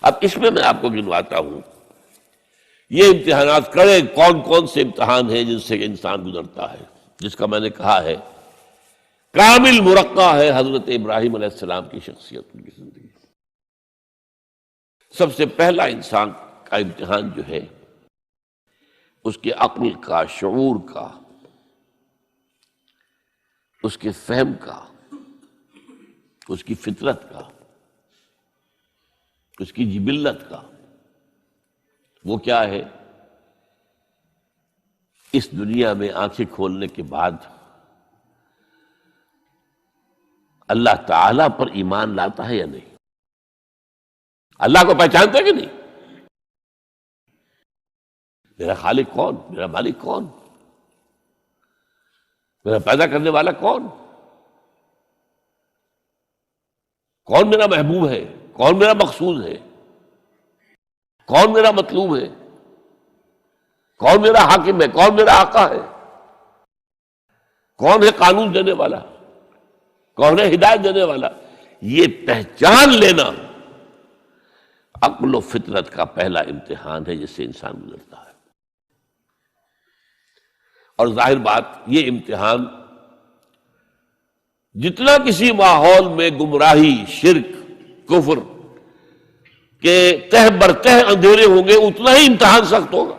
اب اس میں آپ کو گنواتا ہوں یہ امتحانات کرے کون کون سے امتحان ہیں جن سے انسان گزرتا ہے، جس کا میں نے کہا ہے کامل مرقع ہے حضرت ابراہیم علیہ السلام کی شخصیت، ان کی زندگی۔ سب سے پہلا انسان کا امتحان جو ہے اس کے عقل کا، شعور کا، اس کے فہم کا، اس کی فطرت کا، اس کی جبلت کا۔ وہ کیا ہے؟ اس دنیا میں آنکھیں کھولنے کے بعد اللہ تعالی پر ایمان لاتا ہے یا نہیں؟ اللہ کو پہچانتا ہے کہ نہیں؟ میرا خالق کون؟ میرا مالک کون؟ میرا پیدا کرنے والا کون؟ کون میرا محبوب ہے؟ کون میرا مقصود ہے؟ کون میرا مطلوب ہے؟ کون میرا حاکم ہے؟ کون میرا آقا ہے؟ کون ہے قانون دینے والا؟ کون ہے ہدایت دینے والا؟ یہ پہچان لینا عقل و فطرت کا پہلا امتحان ہے جس سے انسان گزرتا ہے۔ اور ظاہر بات یہ امتحان جتنا کسی ماحول میں گمراہی، شرک، کفر کے تہ برتہ اندھیرے ہوں گے اتنا ہی امتحان سخت ہوگا۔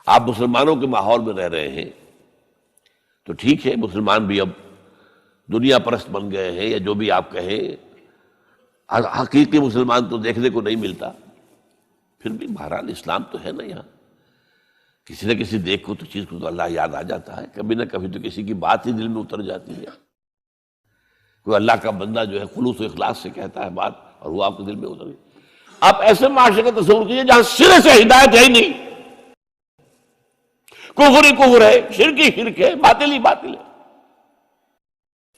آپ مسلمانوں کے ماحول میں رہ رہے ہیں تو ٹھیک ہے، مسلمان بھی اب دنیا پرست بن گئے ہیں یا جو بھی آپ کہیں، حقیقی مسلمان تو دیکھنے کو نہیں ملتا، پھر بھی بہرحال اسلام تو ہے نا۔ یہاں کسی نہ کسی دیکھ کو تو چیز کو تو اللہ یاد آ جاتا ہے، کبھی نہ کبھی تو کسی کی بات ہی دل میں اتر جاتی ہے۔ کوئی اللہ کا بندہ جو ہے خلوص و اخلاص سے کہتا ہے بات اور وہ آپ کے دل میں اتر گئی۔ آپ ایسے معاشرے کا تصور کیجیے جہاں سرے سے ہدایت ہے ہی نہیں، کفر ہی کفر ہے، شرک ہی شرک ہے، باطل ہی باطل ہے۔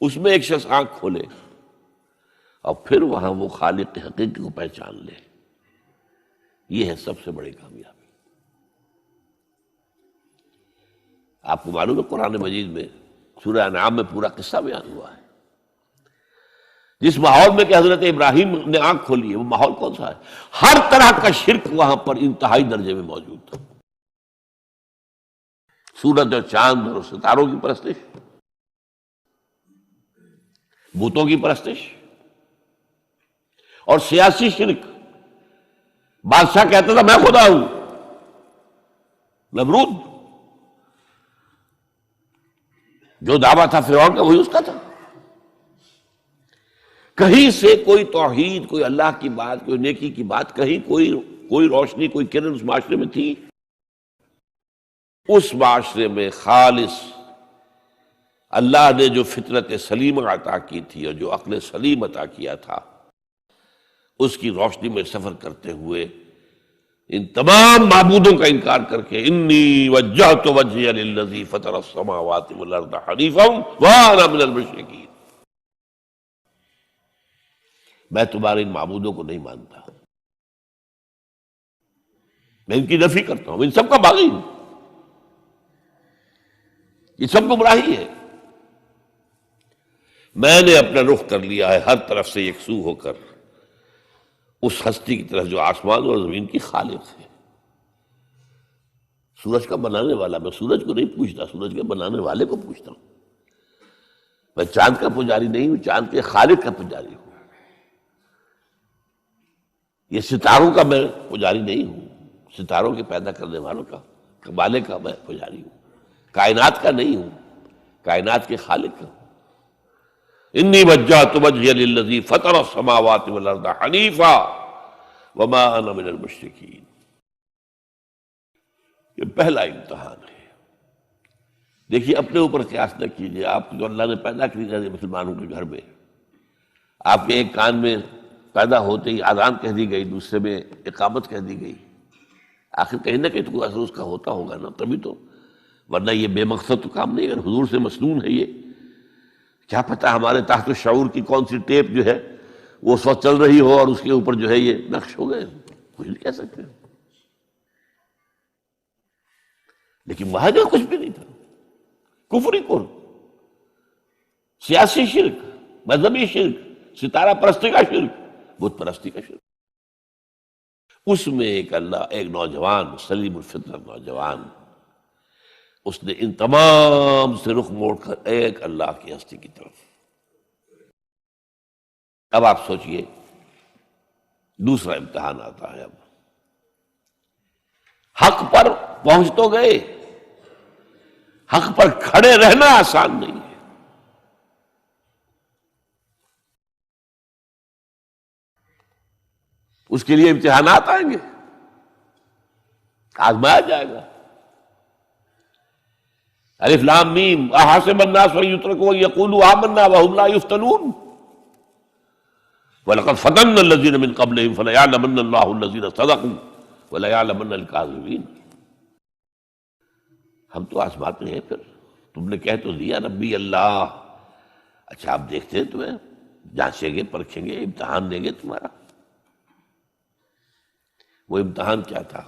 اس میں ایک شخص آنکھ کھولے اور پھر وہاں وہ خالق حقیقی کو پہچان لے، یہ ہے سب سے بڑی کامیابی۔ آپ کو معلوم ہے قرآن مجید میں سورہ انعام میں پورا قصہ بیان ہوا ہے۔ جس ماحول میں کہ حضرت ابراہیم نے آنکھ کھولی ہے وہ ماحول کون سا ہے؟ ہر طرح کا شرک وہاں پر انتہائی درجے میں موجود تھا۔ سورج اور چاند اور ستاروں کی پرستش، بتوں کی پرستش، اور سیاسی شرک۔ بادشاہ کہتا تھا میں خدا ہوں، نمرود جو دعویٰ تھا فرعون کا وہی اس کا تھا۔ کہیں سے کوئی توحید، کوئی اللہ کی بات، کوئی نیکی کی بات، کہیں کوئی روشنی، کوئی کرن اس معاشرے میں تھی؟ اس معاشرے میں خالص اللہ نے جو فطرت سلیم عطا کی تھی اور جو عقل سلیم عطا کیا تھا، اس کی روشنی میں سفر کرتے ہوئے ان تمام معبودوں کا انکار کر کے انی وجہت وجہی للذی فطر السماوات والارض حنیفا وانا من المشرکین، میں تمہارے ان معبودوں کو نہیں مانتا، میں ان کی نفی کرتا ہوں، ان سب کا باغی ہوں، یہ سب گمراہی ہے۔ میں نے اپنا رخ کر لیا ہے ہر طرف سے یکسو ہو کر اس ہستی کی طرف جو آسمان اور زمین کی خالق ہے۔ سورج کا بنانے والا، میں سورج کو نہیں پوچھتا، سورج کے بنانے والے کو پوچھتا ہوں۔ میں چاند کا پجاری نہیں ہوں، چاند کے خالق کا پجاری ہوں۔ یہ ستاروں کا میں پجاری نہیں ہوں، ستاروں کے پیدا کرنے والوں کا، کمالے کا میں پجاری ہوں۔ کائنات کا نہیں ہوں، کائنات کے خالق کا۔ انی وجہت وجہی للذی فطر السماوات والارض حنیفا وما انا من المشرکین۔ یہ پہلا امتحان ہے۔ دیکھیے اپنے اوپر قیاس نہ کیجیے، آپ جو اللہ نے پیدا کیا ہے مسلمانوں کے گھر میں، آپ کے ایک کان میں پیدا ہوتے ہی اذان کہہ دی گئی، دوسرے میں اقامت کہہ دی گئی، آخر کہیں نہ کہیں تو کوئی اثر اس کا ہوتا ہوگا نا، تبھی تو، ورنہ یہ بے مقصد تو کام نہیں ہے، حضور سے مسنون ہے یہ۔ کیا پتہ ہمارے تحت الشعور کی کون سی ٹیپ جو ہے وہ اس وقت چل رہی ہو اور اس کے اوپر جو ہے یہ نقش ہو گئے، کچھ نہیں کہہ سکتے۔ لیکن وہاں جو کچھ بھی نہیں تھا، کفری کفر، سیاسی شرک، مذہبی شرک، ستارہ پرستی کا شرک، بت پرستی کا شرک۔ اس میں ایک نوجوان، سلیم الفطرت نوجوان، اس نے ان تمام سے رخ موڑ کر ایک اللہ کی ہستی کی طرف۔ اب آپ سوچئے دوسرا امتحان آتا ہے۔ اب حق پر پہنچ تو گئے، حق پر کھڑے رہنا آسان نہیں ہے۔ اس کے لیے امتحانات آئیں گے، آزمایا جائے گا۔ الف لام میم احسب الناس ان یترکوا ان یقولوا آمنا وهم لا یفتنون وَلَقَدْ فَتَنَّا الَّذِينَ مِن قَبْلِهِمْ فَلَيَعْلَمَنَّ اللَّهُ الَّذِينَ صَدَقُوا وَلَيَعْلَمَنَّ الْكَاذِبِينَ۔ ہم تو آزماتے ہیں، پھر تم نے کہہ تو دیا ربی اللہ، اچھا آپ دیکھتے ہیں، تمہیں جانچیں گے، پرکھیں گے، امتحان دیں گے تمہارا۔ وہ امتحان کیا تھا؟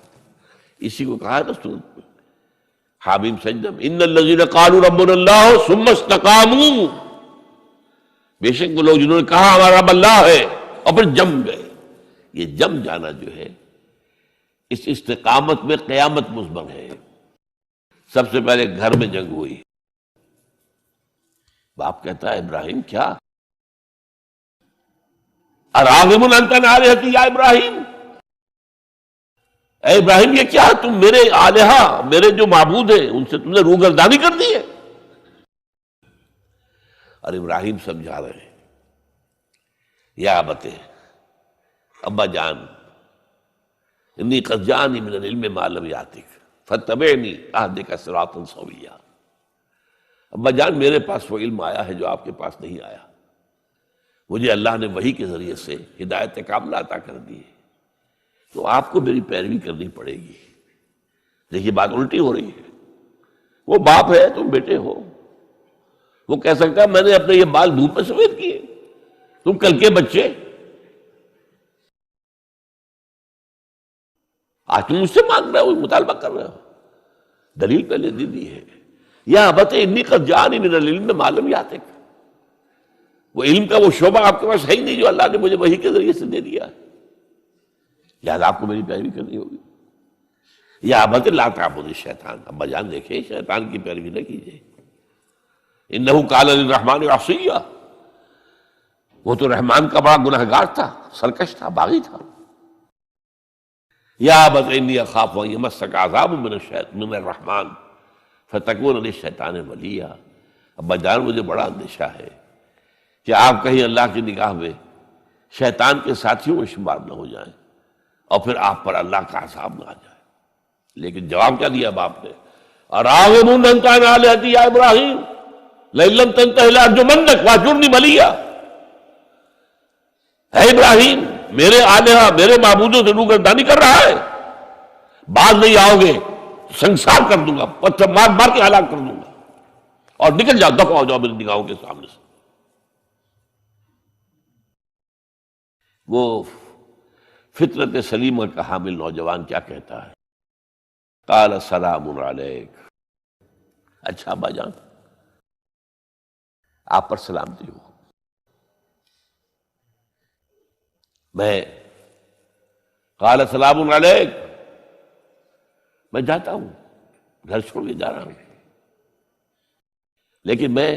اسی کو کہا رسول حامیم سجدہ میں، ان الذین قالوا ربنا اللہ ثم استقاموا، بے شک وہ لوگ جنہوں نے کہا ہمارا رب اللہ ہے اور پھر جم گئے۔ یہ جم جانا جو ہے اس استقامت میں قیامت مضمر ہے۔ سب سے پہلے گھر میں جنگ ہوئی، باپ کہتا ہے ابراہیم کیا؟ اراغب انت عن آلہتی یا ابراہیم، اے ابراہیم یہ کیا تم میرے آلہہ، میرے جو معبود ہیں ان سے تم نے روگردانی کر دی ہے؟ اور ابراہیم سمجھا رہے ہیں، یا ابت، ابا جان، انی قد جانی من العلم ما لم یاتک فاتبعنی اہدک صراطا سویا۔ ابا جان میرے پاس وہ علم آیا ہے جو آپ کے پاس نہیں آیا، مجھے اللہ نے وحی کے ذریعے سے ہدایت کاملہ عطا کر دی ہے، تو آپ کو میری پیروی کرنی پڑے گی۔ دیکھیے بات الٹی ہو رہی ہے، وہ باپ ہے تم بیٹے ہو، وہ کہہ سکتا ہے میں نے اپنے یہ بال دھوپ میں سفید کیے، تم کل کے بچے، آج تم مجھ سے مانگ رہے ہو، مطالبہ کر رہے ہو، دلیل پہلے دے دی ہے۔ یا ابت انی قد جانی من العلم ما لم یاتک، وہ علم کا وہ شعبہ آپ کے پاس ہے ہی نہیں جو اللہ نے مجھے وحی کے ذریعے سے دے دیا ہے، لہٰذا آپ کو میری پیروی کرنی ہوگی۔ یا ابت لا تعبد الشیطان، ابا جان دیکھیں شیطان کی پیروی نہ کیجیے، انہ قال للرحمن عصیا، وہ تو رحمان کا بڑا گنہگار تھا، سرکش تھا، باغی تھا۔ یا ابت انی اخاف ان یمسک عذاب من الرحمن فتکون للشیطان ولیا، ابا جان مجھے بڑا اندیشہ ہے کہ آپ کہیں اللہ کی نگاہ میں شیطان کے ساتھیوں میں شمار نہ ہو جائیں اور پھر آپ پر اللہ کا عذاب نہ آ جائے۔ لیکن جواب کیا دیا باپ نے؟ اراغب انت عن آلہتی یا ابراہیم لئن لم تنتہ لارجمنک واہجرنی ملیا، اے ابراہیم میرے آلہہ، میرے معبودوں سے روگردانی کر رہا ہے، باز نہیں آؤ گے سنسار کر دوں گا، پتھر مار مار کے ہلاک کر دوں گا، اور نکل جاؤ، دفع ہو جاؤ میری نگاہوں کے سامنے سے۔ وہ فطرت سلیمہ کا حامل نوجوان کیا کہتا ہے؟ قال سلام علیک، اچھا ابا جان آپ پر سلامتی ہو، میں قال سلام علیک، میں جاتا ہوں، گھر چھوڑ کے جا رہا ہوں، لیکن میں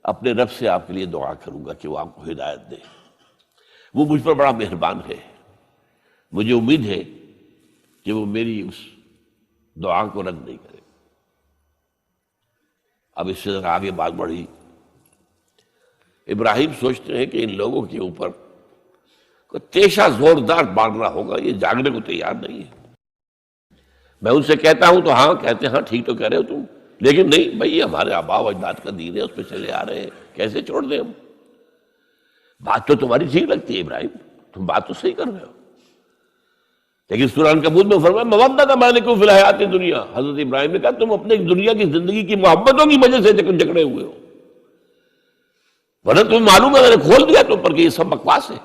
اپنے رب سے آپ کے لیے دعا کروں گا کہ وہ آپ کو ہدایت دے، وہ مجھ پر بڑا مہربان ہے، مجھے امید ہے کہ وہ میری اس دعا کو رد نہیں کرے۔ اب اس سے آگے بات بڑھی، ابراہیم سوچتے ہیں کہ ان لوگوں کے اوپر کوئی تیشہ زوردار مارنا ہوگا، یہ جاگنے کو تیار نہیں ہے۔ میں ان سے کہتا ہوں تو ہاں کہتے ہیں، ہاں ٹھیک تو کہہ رہے ہو تم، لیکن نہیں بھائی یہ ہمارے آباء و اجداد کا دین ہے، اس پہ چلے آ رہے ہیں، کیسے چھوڑ دیں ہم؟ بات تو تمہاری ٹھیک لگتی ہے ابراہیم، تم بات تو صحیح کر رہے ہو، لیکن سورہ عنکبوت میں فرمایا مودۃ بینکم فی الحیاۃ الدنیا، حضرت ابراہیم نے کہا تم اپنے دنیا کی زندگی کی محبتوں کی وجہ سے جکڑے ہوئے ہو، ورنہ تمہیں معلوم ہے میں نے کھول دیا تم پر کہ یہ سب بکواس ہے،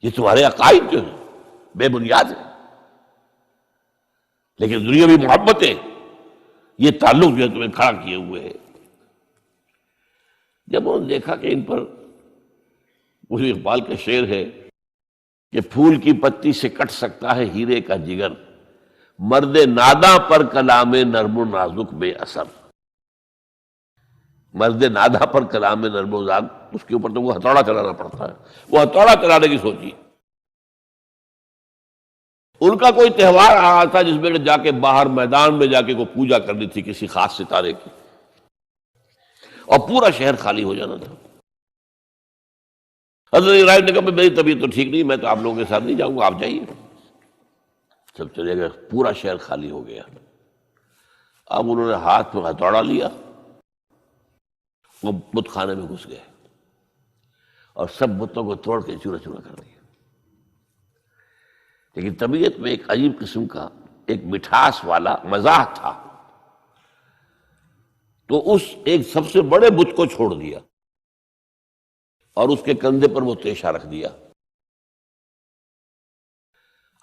یہ تمہارے عقائد جو ہیں بے بنیاد ہیں، لیکن دنیاوی محبتیں یہ تعلق جو ہے تمہیں کھڑا کیے ہوئے ہے۔ جب انہوں نے دیکھا کہ ان پر مجھے اقبال کا شعر ہے کہ پھول کی پتی سے کٹ سکتا ہے ہیرے کا جگر، مرد ناداں پر کلام نرم و نازک بے اثر۔ مرد ناداں پر کلام نرم و نازک، اس کے اوپر تو وہ ہتھوڑا چلانا پڑتا ہے، وہ ہتھوڑا چلانے کی سوچی۔ ان کا کوئی تہوار آ رہا تھا جس میں جا کے باہر میدان میں جا کے کوئی پوجا کرنی تھی کسی خاص ستارے کی، اور پورا شہر خالی ہو جانا تھا۔ حضرت ابراہیم نے کہا میری طبیعت تو ٹھیک نہیں، میں تو آپ لوگوں کے ساتھ نہیں جاؤں گا، آپ جائیے۔ سب چلے گئے، پورا شہر خالی ہو گیا۔ اب انہوں نے ہاتھ میں ہتھوڑا لیا، وہ بت خانے میں گھس گئے اور سب بتوں کو توڑ کے چورا چورا کر دیا۔ لیکن طبیعت میں ایک عجیب قسم کا ایک مٹھاس والا مزاح تھا، تو اس ایک سب سے بڑے بت کو چھوڑ دیا اور اس کے کندھے پر وہ تیشہ رکھ دیا۔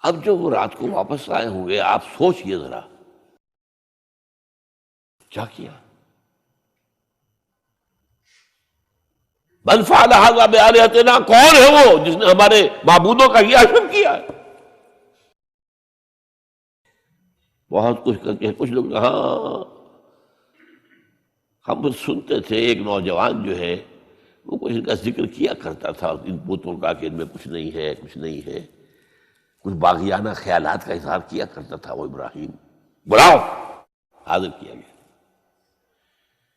اب جو وہ رات کو واپس آئے ہوں گے، آپ سوچئے ذرا کیا کیا۔ من فعل ھذا بآلہتنا، کون ہے وہ جس نے ہمارے معبودوں کا یہ عشم کیا ہے؟ بہت کچھ کر کے کچھ لوگ ہاں ہم سنتے تھے ایک نوجوان جو ہے وہ کچھ ان کا ذکر کیا کرتا تھا ان بتوں کا کہ ان میں کچھ نہیں ہے، کچھ نہیں ہے، کچھ باغیانہ خیالات کا اظہار کیا کرتا تھا وہ ابراہیم۔ بلاؤ، حاضر کیا گیا۔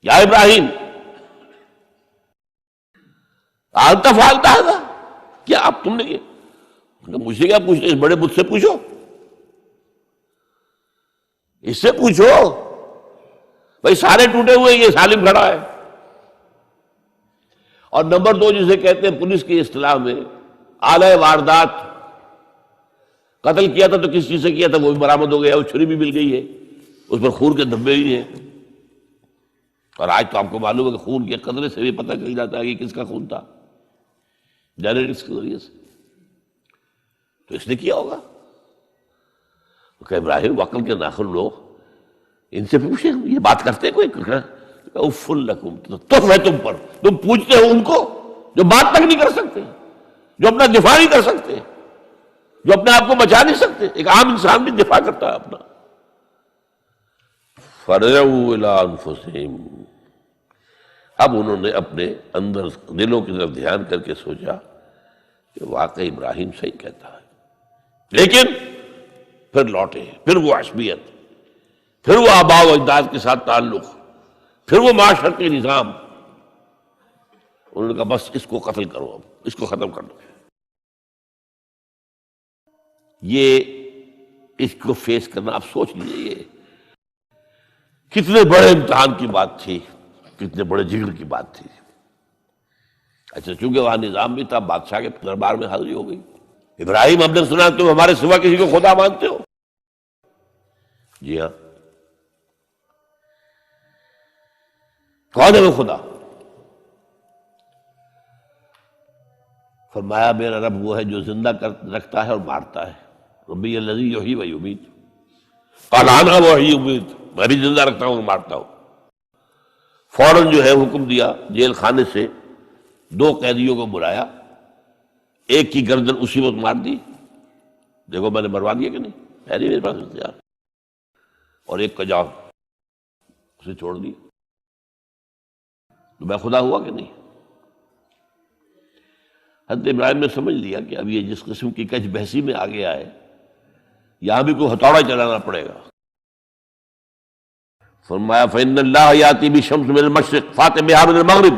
یا ابراہیم انت فعلت ھذا، کیا اب تم نے یہ؟ مجھے کیا پوچھتے، اس بڑے بت سے پوچھو، اس سے پوچھو، بھائی سارے ٹوٹے ہوئے، یہ سالم کھڑا ہے۔ اور نمبر دو جسے کہتے ہیں پولیس کی اصطلاح میں آلہ واردات، قتل کیا تھا تو کس چیز سے کیا تھا وہ بھی برآمد ہو گیا، وہ چھری بھی مل گئی ہے، اس پر خون کے دھبے بھی ہیں، اور آج تو آپ کو معلوم ہے کہ خون کے قطرے سے بھی پتہ چل جاتا ہے کہ کس کا خون تھا، جینیٹکس کے ذریعے سے۔ تو اس نے کیا ہوگا کہ ابراہیم وقل کے ناخن لو، ان سے پوچھیں یہ بات کرتے کوئی؟ اف لکم، تم ہے تم پر، تم پوچھتے ہو ان کو جو بات تک نہیں کر سکتے، جو اپنا دفاع نہیں کر سکتے، جو اپنے آپ کو بچا نہیں سکتے۔ ایک عام انسان بھی دفاع کرتا ہے اپنا۔ فرجعوا الی انفسہم، اب انہوں نے اپنے اندر دلوں کی طرف دھیان کر کے سوچا کہ واقعی ابراہیم صحیح کہتا ہے، لیکن پھر لوٹے، پھر وہ عصبیت، پھر وہ آباء و اجداد کے ساتھ تعلق، پھر وہ معاشرتی نظام۔ انہوں نے کہا بس اس کو قتل کرو، اب اس کو ختم کر دو۔ یہ اس کو فیس کرنا، آپ سوچ لیجیے یہ کتنے بڑے امتحان کی بات تھی، کتنے بڑے جگر کی بات تھی۔ اچھا چونکہ وہاں نظام بھی تھا، بادشاہ کے دربار میں حاضری ہو گئی۔ ابراہیم ہم نے سنا تم ہمارے سوا کسی کو خدا مانتے ہو؟ جی ہاں، کون ہے وہ خدا؟ فرمایا میرا رب وہ ہے جو زندہ رکھتا ہے اور مارتا ہے، ربی الذی یحیی و یمیت، قال انا احیی و امیت، میں بھی زندہ رکھتا ہوں اور مارتا ہوں۔ فوراً جو ہے حکم دیا، جیل خانے سے 2 قیدیوں کو بلایا، ایک کی گردن اسی وقت مار دی، دیکھو میں نے مروا دیا کہ نہیں، ہے نہیں میرے پاس اختیار، اور ایک کا جاؤ اسے چھوڑ دی، تو میں خدا ہوا کہ نہیں؟ حضرت ابراہیم نے سمجھ لیا کہ اب یہ جس قسم کی کچھ بحثی میں آگے آئے، یہاں بھی کوئی ہتھوڑا چلانا پڑے گا۔ فرمایا فإن اللہ یاتی بالشمس من المشرق فأت بہا من المغرب،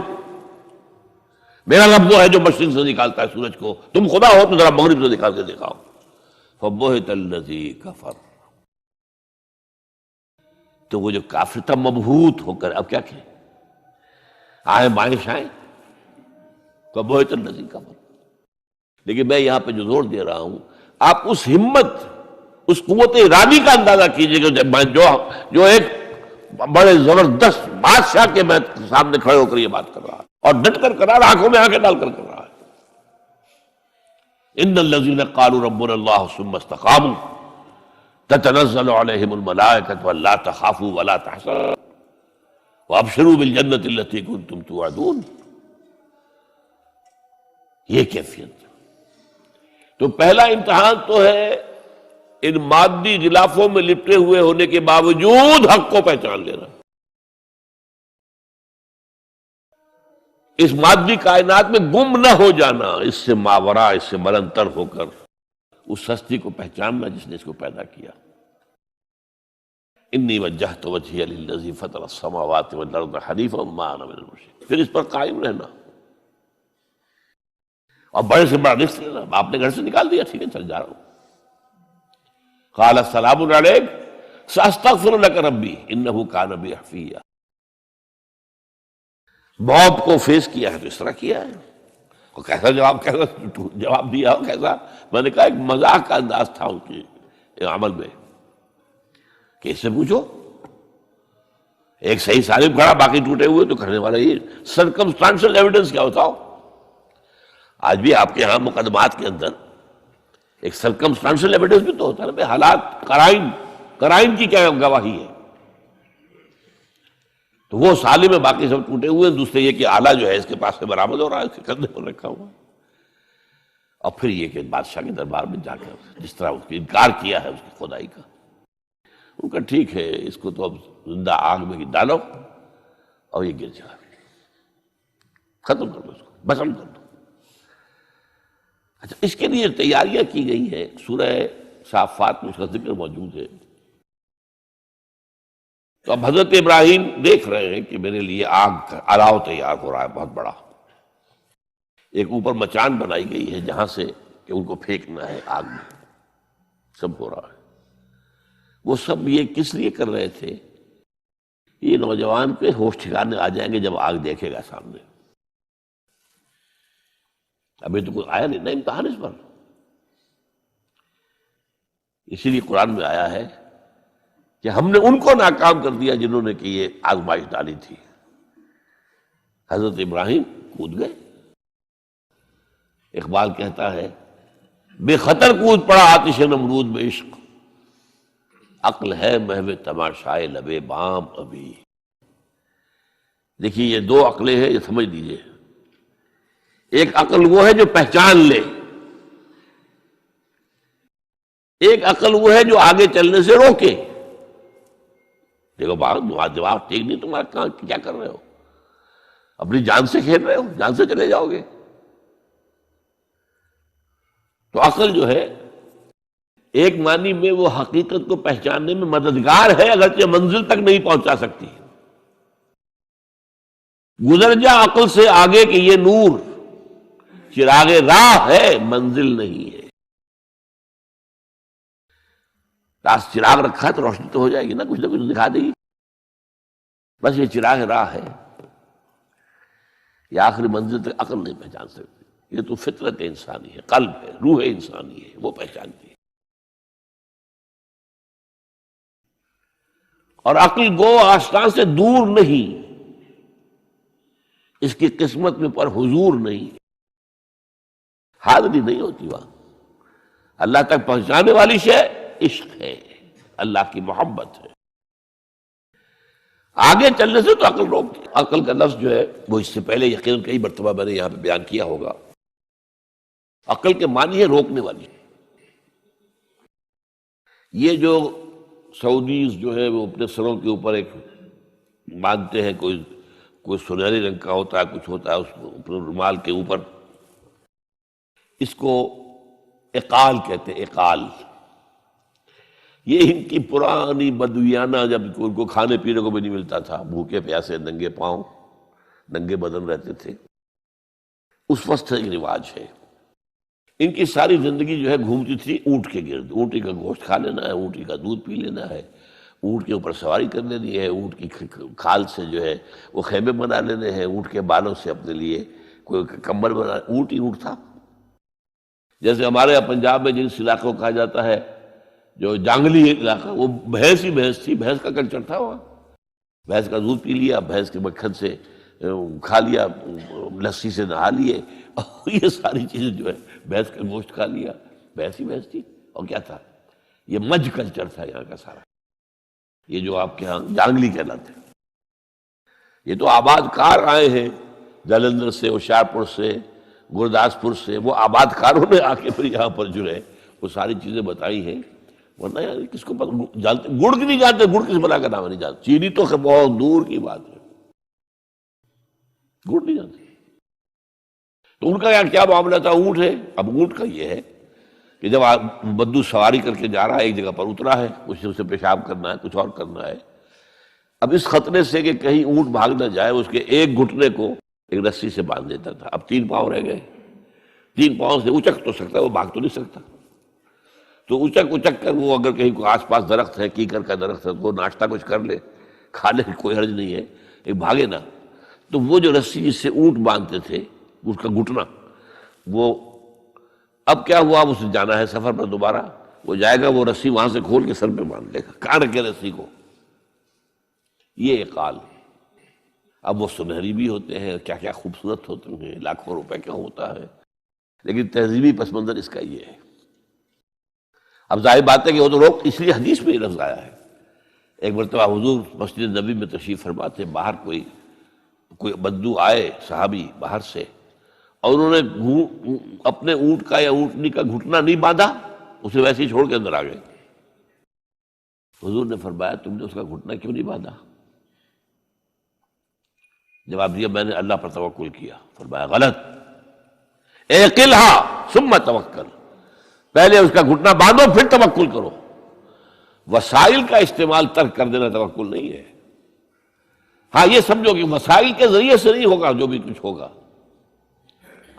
میرا رب وہ ہے جو مشرق سے نکالتا ہے سورج کو، تم خدا ہو تو ذرا مغرب سے نکال کے دکھاؤ۔ فبہت الذی کفر، تو وہ جو کافر تھا مبہوت ہو کر، اب کیا کہیں، آئیں بائیں شائیں، فبہت الذی کفر۔ لیکن میں یہاں پہ جو زور دے رہا ہوں، آپ اس ہمت، اس قوت ارادی کا اندازہ کیجئے کہ جو ایک بڑے زبردست بادشاہ کے میں سامنے کھڑے ہو کر یہ بات کر رہا ہے، اور ڈٹ کر رہا ہے، آنکھوں میں آنکھیں ڈال کر رہا ہے۔ ان الذین قالوا ربنا اللہ ثم استقاموا تتنزل علیہم الملائکۃ الا تخافوا ولا تحزنوا وابشروا بالجنۃ التي کنتم توعدون۔ یہ کیفیت. تو پہلا امتحان تو ہے ان مادی غلافوں میں لپٹے ہوئے ہونے کے باوجود حق کو پہچان لینا. اس مادی کائنات میں گم نہ ہو جانا، اس سے ماورا، اس سے بلندتر ہو کر اس ہستی کو پہچاننا جس نے اس کو پیدا کیا. انی وجہت وجہی للذی فطر السماوات والارض حنیفا وما انا من المشرکین. پھر اس پر قائم رہنا اور بڑے سے بڑا رزق لینا. آپ نے گھر سے نکال دیا، ٹھیک ہے چل جا رہا ہوں. قال السلام علیک ساستغفر لک ربی انہ کان بی حفیہ. موت کو فیس کیا ہے تو اس طرح کیا ہے. اور کیسا جواب دیا ہو کیسا. میں نے کہا ایک مذاق کا انداز تھا ان کے عمل میں کہ اس سے پوچھو ایک صحیح سالم کھڑا باقی ٹوٹے ہوئے تو کرنے والا یہ سرکمسٹانشل ایویڈنس کیا ہوتا ہو. آج بھی آپ کے ہاں مقدمات کے اندر ایک سرکمسٹانشل ایویڈنس بھی تو ہوتا ہے نا، حالات قرائن کی کیا گواہی ہے. تو وہ سالم میں باقی سب ٹوٹے ہوئے. دوسرے یہ کہ آلہ جو ہے اس کے پاس سے برآمد ہو رہا ہے، اس کے کندھے پر رکھا ہوا. اور پھر یہ کہ بادشاہ کے دربار میں جا کر جس طرح اس کو انکار کیا ہے اس کی خدائی کا، ان کا ٹھیک ہے اس کو تو اب زندہ آگ میں ڈالو اور یہ گر جائے، ختم کر دو، اس کو بسم کر دو. اچھا، اس کے لیے تیاریاں کی گئی ہیں. سورہ صافات میں اس کا ذکر موجود ہے. تو اب حضرت ابراہیم دیکھ رہے ہیں کہ میرے لیے آگ کا الاؤ تیار ہو رہا ہے بہت بڑا. ایک اوپر مچان بنائی گئی ہے جہاں سے کہ ان کو پھینکنا ہے آگ میں. سب ہو رہا ہے. وہ سب یہ کس لیے کر رہے تھے؟ یہ نوجوان پہ ہوش ٹھکانے آ جائیں گے جب آگ دیکھے گا سامنے. ابھی تو کوئی آیا نہیں نا امتحان اس پر. اسی لیے قرآن میں آیا ہے کہ ہم نے ان کو ناکام کر دیا جنہوں نے کہ یہ آزمائش ڈالی تھی. حضرت ابراہیم کود گئے. اقبال کہتا ہے بے خطر کود پڑا آتش نمرود میں عشق، عقل ہے محو تماشائے لبے بام ابھی. دیکھیے یہ دو عقلیں ہیں، یہ سمجھ لیجیے. ایک عقل وہ ہے جو پہچان لے، ایک عقل وہ ہے جو آگے چلنے سے روکے. دیکھو جواب ٹھیک نہیں، تمہارا کہاں کیا کر رہے ہو؟ اپنی جان سے کھیل رہے ہو، جان سے چلے جاؤ گے. تو عقل جو ہے ایک معنی میں وہ حقیقت کو پہچاننے میں مددگار ہے، اگرچہ منزل تک نہیں پہنچا سکتی. گزر جا عقل سے آگے کہ یہ نور چراغ راہ ہے منزل نہیں ہے. پاس چراغ رکھا ہے تو روشنی تو ہو جائے گی نا، کچھ نہ کچھ دکھا دے گی. بس یہ چراغ راہ ہے، یہ آخری منزل تک عقل نہیں پہچان سکتی. یہ تو فطرت انسانی ہے، قلب ہے، روح انسانی ہے، وہ پہچانتی ہے. اور عقل گو آستان سے دور نہیں، اس کی قسمت میں پر حضور نہیں، حاضری نہیں ہوتی وہاں. اللہ تک پہنچانے والی شے عشق ہے، اللہ کی محبت ہے. آگے چلنے سے تو عقل روکتی. عقل کا لفظ جو ہے وہ اس سے پہلے یقیناً کئی مرتبہ میں نے یہاں پہ بیان کیا ہوگا. عقل کے معنی ہے روکنے والی. یہ جو سعودیز جو ہے وہ اپنے سروں کے اوپر ایک باندھتے ہیں، کوئی سنہری رنگ کا ہوتا ہے، کچھ ہوتا ہے اس کو اپنے رومال کے اوپر. اس کو اقال کہتے ہیں، اقال. یہ ان کی پرانی بدویانہ، جب ان کو کھانے پینے کو بھی نہیں ملتا تھا، بھوکے پیاسے ننگے پاؤں ننگے بدن رہتے تھے، اس وقت ایک رواج ہے. ان کی ساری زندگی جو ہے گھومتی تھی اونٹ کے گرد. اونٹی کا گوشت کھا لینا ہے، اونٹی کا دودھ پی لینا ہے، اونٹ کے اوپر سواری کر لینی ہے، اونٹ کی کھال سے جو ہے وہ خیمے بنا لینے ہیں، اونٹ کے بالوں سے اپنے لیے کوئی کمبل بنا. اونٹ ہی اونٹ تھا. جیسے ہمارے یہاں پنجاب میں جس علاقوں کو کہا جاتا ہے جو جانگلی علاقہ، وہ بھینس ہی بھینس تھی، بھینس کا کلچر تھا وہاں. بھینس کا دودھ پی لیا، بھینس کے مکھن سے کھا لیا، لسی سے نہا لیے، اور یہ ساری چیزیں جو ہے بھینس کا گوشت کھا لیا. بھینس ہی بھینس تھی. اور کیا تھا؟ یہ مج کلچر تھا یہاں کا سارا. یہ جو آپ کے ہاں جانگلی کہلاتے ہیں، یہ تو آباد کار آئے ہیں جلندھر سے، ہوشیارپور سے، گرداسپور سے، وہ آباد کاروں نے آ کے پھر یہاں پر جو ہے وہ ساری چیزیں بتائی ہیں، ورنہ یار کس کو جانتے، گڑ کی نہیں جانتے، گڑ کس بلا کا نام نہیں جانتے، چینی تو بہت دور کی بات ہے، گڑ نہیں جانتے۔ تو ان کا کیا معاملہ تھا؟ اونٹ ہے۔ اب اونٹ کا یہ ہے کہ جب بدو سواری کر کے جا رہا ہے، ایک جگہ پر اترا ہے، اسے پیشاب کرنا ہے، کچھ اور کرنا ہے، اب اس خطرے سے کہ کہیں اونٹ بھاگ نہ جائے، اس کے ایک گھٹنے کو ایک رسی سے باندھ دیتا تھا۔ اب 3 پاؤں رہ گئے، 3 پاؤں سے اچک تو سکتا ہے، وہ بھاگ تو نہیں سکتا، تو اچک کر وہ اگر کہیں آس پاس درخت ہے، کیکر کا درخت ہے، وہ ناشتہ کچھ کر لے، کھا لے، کوئی حرج نہیں ہے، ایک بھاگے نا۔ تو وہ جو رسی جس سے اونٹ باندھتے تھے، اس کا گھٹنا، وہ اب کیا ہوا، اسے جانا ہے سفر پر دوبارہ، وہ جائے گا، وہ رسی وہاں سے کھول کے سر پہ باندھ لے گا، کاٹ کے رسی کو۔ یہ اقال، اب وہ سنہری بھی ہوتے ہیں، کیا کیا خوبصورت ہوتے ہیں، لاکھوں روپے کا ہوتا ہے، لیکن تہذیبی پس منظر اس کا یہ ہے۔ اب ظاہر بات ہے کہ وہ تو لوگ، اس لیے حدیث میں یہ لفظ آیا ہے۔ ایک مرتبہ حضور مسجد نبی میں تشریف فرما تھے، باہر کوئی بدو آئے صحابی باہر سے، اور انہوں نے اپنے اونٹ کا یا اونٹنی کا گھٹنا نہیں باندھا، اسے ویسے ہی چھوڑ کے اندر آ گئے۔ حضور نے فرمایا تم نے اس کا گھٹنا کیوں نہیں باندھا؟ جواب دیا میں نے اللہ پر توکل کیا۔ فرمایا غلط، اعقلھا ثم توکل، پہلے اس کا گھٹنا باندھو پھر توکل کرو۔ وسائل کا استعمال ترک کر دینا توکل نہیں ہے۔ ہاں یہ سمجھو کہ وسائل کے ذریعے سے نہیں ہوگا، جو بھی کچھ ہوگا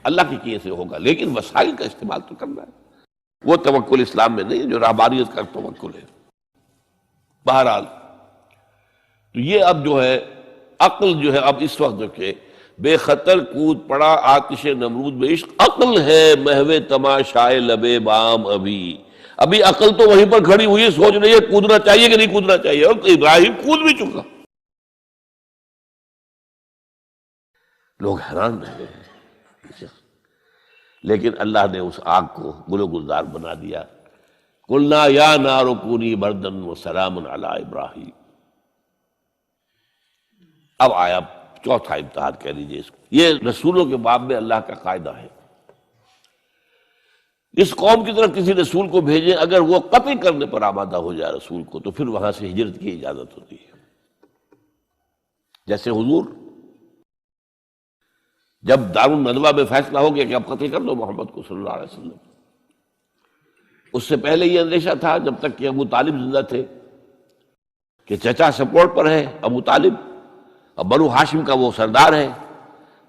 اللہ کی کیے سے ہوگا، لیکن وسائل کا استعمال تو کرنا ہے، وہ توکل اسلام میں نہیں ہے جو رہبانیت کا توکل ہے۔ بہرحال تو یہ اب جو ہے عقل جو ہے، اب اس وقت جو کہ بے خطر کود پڑا آتش نمرود میں عشق، عقل ہے محو تماشائے لبے بام، ابھی عقل تو وہیں پر کھڑی ہوئی سوچ رہی ہے کودنا چاہیے کہ نہیں کودنا چاہیے، اور ابراہیم کود بھی چکا۔ لوگ حیران رہ گئے، لیکن اللہ نے اس آگ کو گل و گلزار بنا دیا۔ قلنا یا نار کونی بردا وسلام علی ابراہیم۔ اب آیا چوتھا امتحان کہہ لیجیے اس کو، یہ رسولوں کے باب میں اللہ کا قاعدہ ہے، اس قوم کی طرف کسی رسول کو بھیجیں، اگر وہ قتل کرنے پر آمادہ ہو جائے رسول کو، تو پھر وہاں سے ہجرت کی اجازت ہوتی ہے۔ جیسے حضور جب دارالندوہ میں فیصلہ ہو گیا کہ اب قتل کر دو محمد کو صلی اللہ علیہ وسلم، اس سے پہلے یہ اندیشہ تھا جب تک کہ ابو طالب زندہ تھے کہ چچا سپورٹ پر ہے ابو طالب، اب بنو ہاشم کا وہ سردار ہے،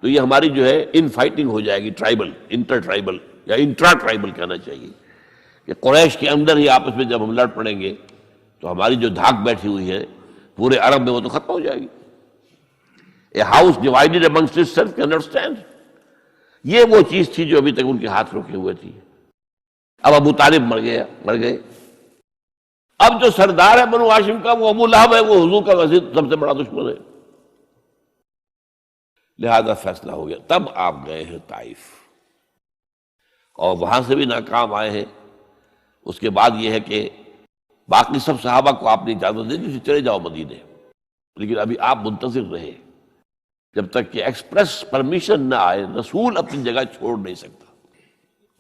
تو یہ ہماری جو ہے ان فائٹنگ ہو جائے گی، ٹرائبل، انٹر ٹرائبل یا انٹرا ٹرائبل کہنا چاہیے، کہ قریش کے اندر ہی آپس میں جب ہم لڑ پڑیں گے تو ہماری جو دھاک بیٹھی ہوئی ہے پورے عرب میں وہ تو ختم ہو جائے گی۔ A house divided amongst itself can understand۔ یہ وہ چیز تھی جو ابھی تک ان کے ہاتھ روکے ہوئے تھی۔ اب ابو طالب مر گئے، اب جو سردار ہے بنو ہاشم کا وہ ابو لہب ہے، وہ حضور کا وزیر سب سے بڑا دشمن ہے، لہذا فیصلہ ہو گیا۔ تب آپ گئے ہیں طائف، اور وہاں سے بھی ناکام آئے ہیں۔ اس کے بعد یہ ہے کہ باقی سب صحابہ کو آپ نے اجازت دے دی چلے جاؤ مدینے، لیکن ابھی آپ منتظر رہے جب تک کہ ایکسپریس پرمیشن نہ آئے، رسول اپنی جگہ چھوڑ نہیں سکتا۔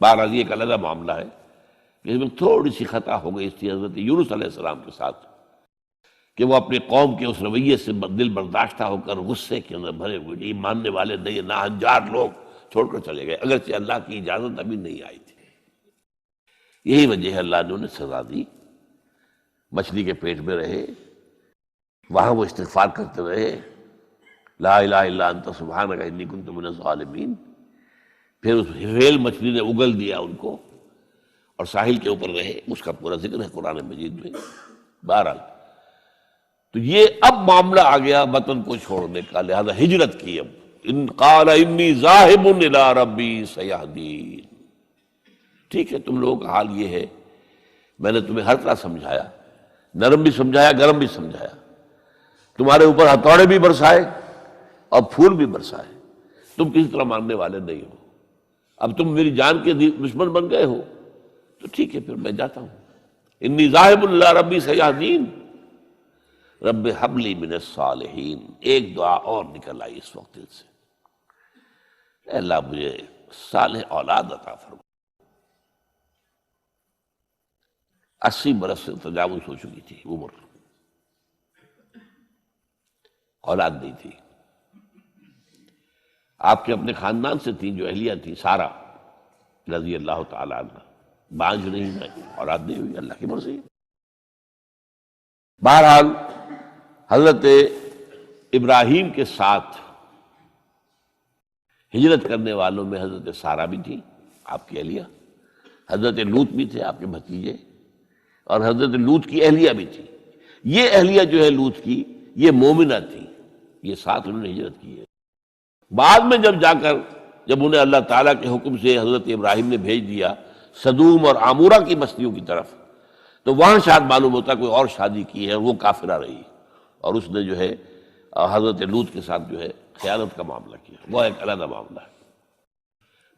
بہرحال یہ ایک علیحدہ معاملہ ہے کہ اس میں تھوڑی سی خطا ہو گئی تھی حضرت یونس علیہ السلام کے ساتھ، کہ وہ اپنی قوم کے اس رویے سے دل برداشتہ ہو کر غصے کے اندر بھرے ہوئے، یہ ماننے والے نہیں، ناہنجار لوگ چھوڑ کر چلے گئے، اگرچہ اللہ کی اجازت ابھی نہیں آئی تھی۔ یہی وجہ ہے اللہ نے انہیں سزا دی، مچھلی کے پیٹ میں رہے، وہاں وہ استغفار کرتے رہے، لا الہ الا انت سبحانک انی کنت من الظالمین۔ پھر اس ویل مچھلی نے اگل دیا ان کو اور ساحل کے اوپر رہے، اس کا پورا ذکر ہے قرآن مجید میں۔ بہرحال تو یہ اب معاملہ آ گیا وطن کو چھوڑنے کا، لہذا ہجرت کی۔ اب ان قال انی ذاہب الی ربی سیہدین، ٹھیک ہے تم لوگوں کا حال یہ ہے، میں نے تمہیں ہر طرح سمجھایا، نرم بھی سمجھایا، گرم بھی سمجھایا، تمہارے اوپر ہتھوڑے بھی برسائے اور پھول بھی برسائے، تم کسی طرح ماننے والے نہیں ہو، اب تم میری جان کے دشمن بن گئے ہو، تو ٹھیک ہے پھر میں جاتا ہوں۔ انی ذاہب الی ربی سیہدین رب ہب لی من الصالحین۔ ایک دعا اور نکل آئی اس وقت دل سے، اے اللہ مجھے صالح اولاد عطا فرما۔ 80 برس سے تجاوز ہو چکی تھی عمر، اولاد نہیں تھی۔ آپ کے اپنے خاندان سے تھی جو اہلیہ تھی سارہ رضی اللہ تعالی عنہ، بانجھ نہیں ہے، اولاد نہیں ہوئی، اللہ کی مرضی۔ بہرحال حضرت ابراہیم کے ساتھ ہجرت کرنے والوں میں حضرت سارہ بھی تھی آپ کی اہلیہ، حضرت لوط بھی تھے آپ کے بھتیجے، اور حضرت لوط کی اہلیہ بھی تھی۔ یہ اہلیہ جو ہے لوط کی، یہ مومنہ تھی، یہ ساتھ انہوں نے ہجرت کی ہے۔ بعد میں جب انہیں اللہ تعالیٰ کے حکم سے حضرت ابراہیم نے بھیج دیا سدوم اور عمورہ کی بستیوں کی طرف، تو وہاں شاید معلوم ہوتا کوئی اور شادی کی ہے، وہ کافرہ رہی، اور اس نے جو ہے حضرت لوط کے ساتھ جو ہے خیانت کا معاملہ کیا، وہ ایک علیحدہ معاملہ ہے۔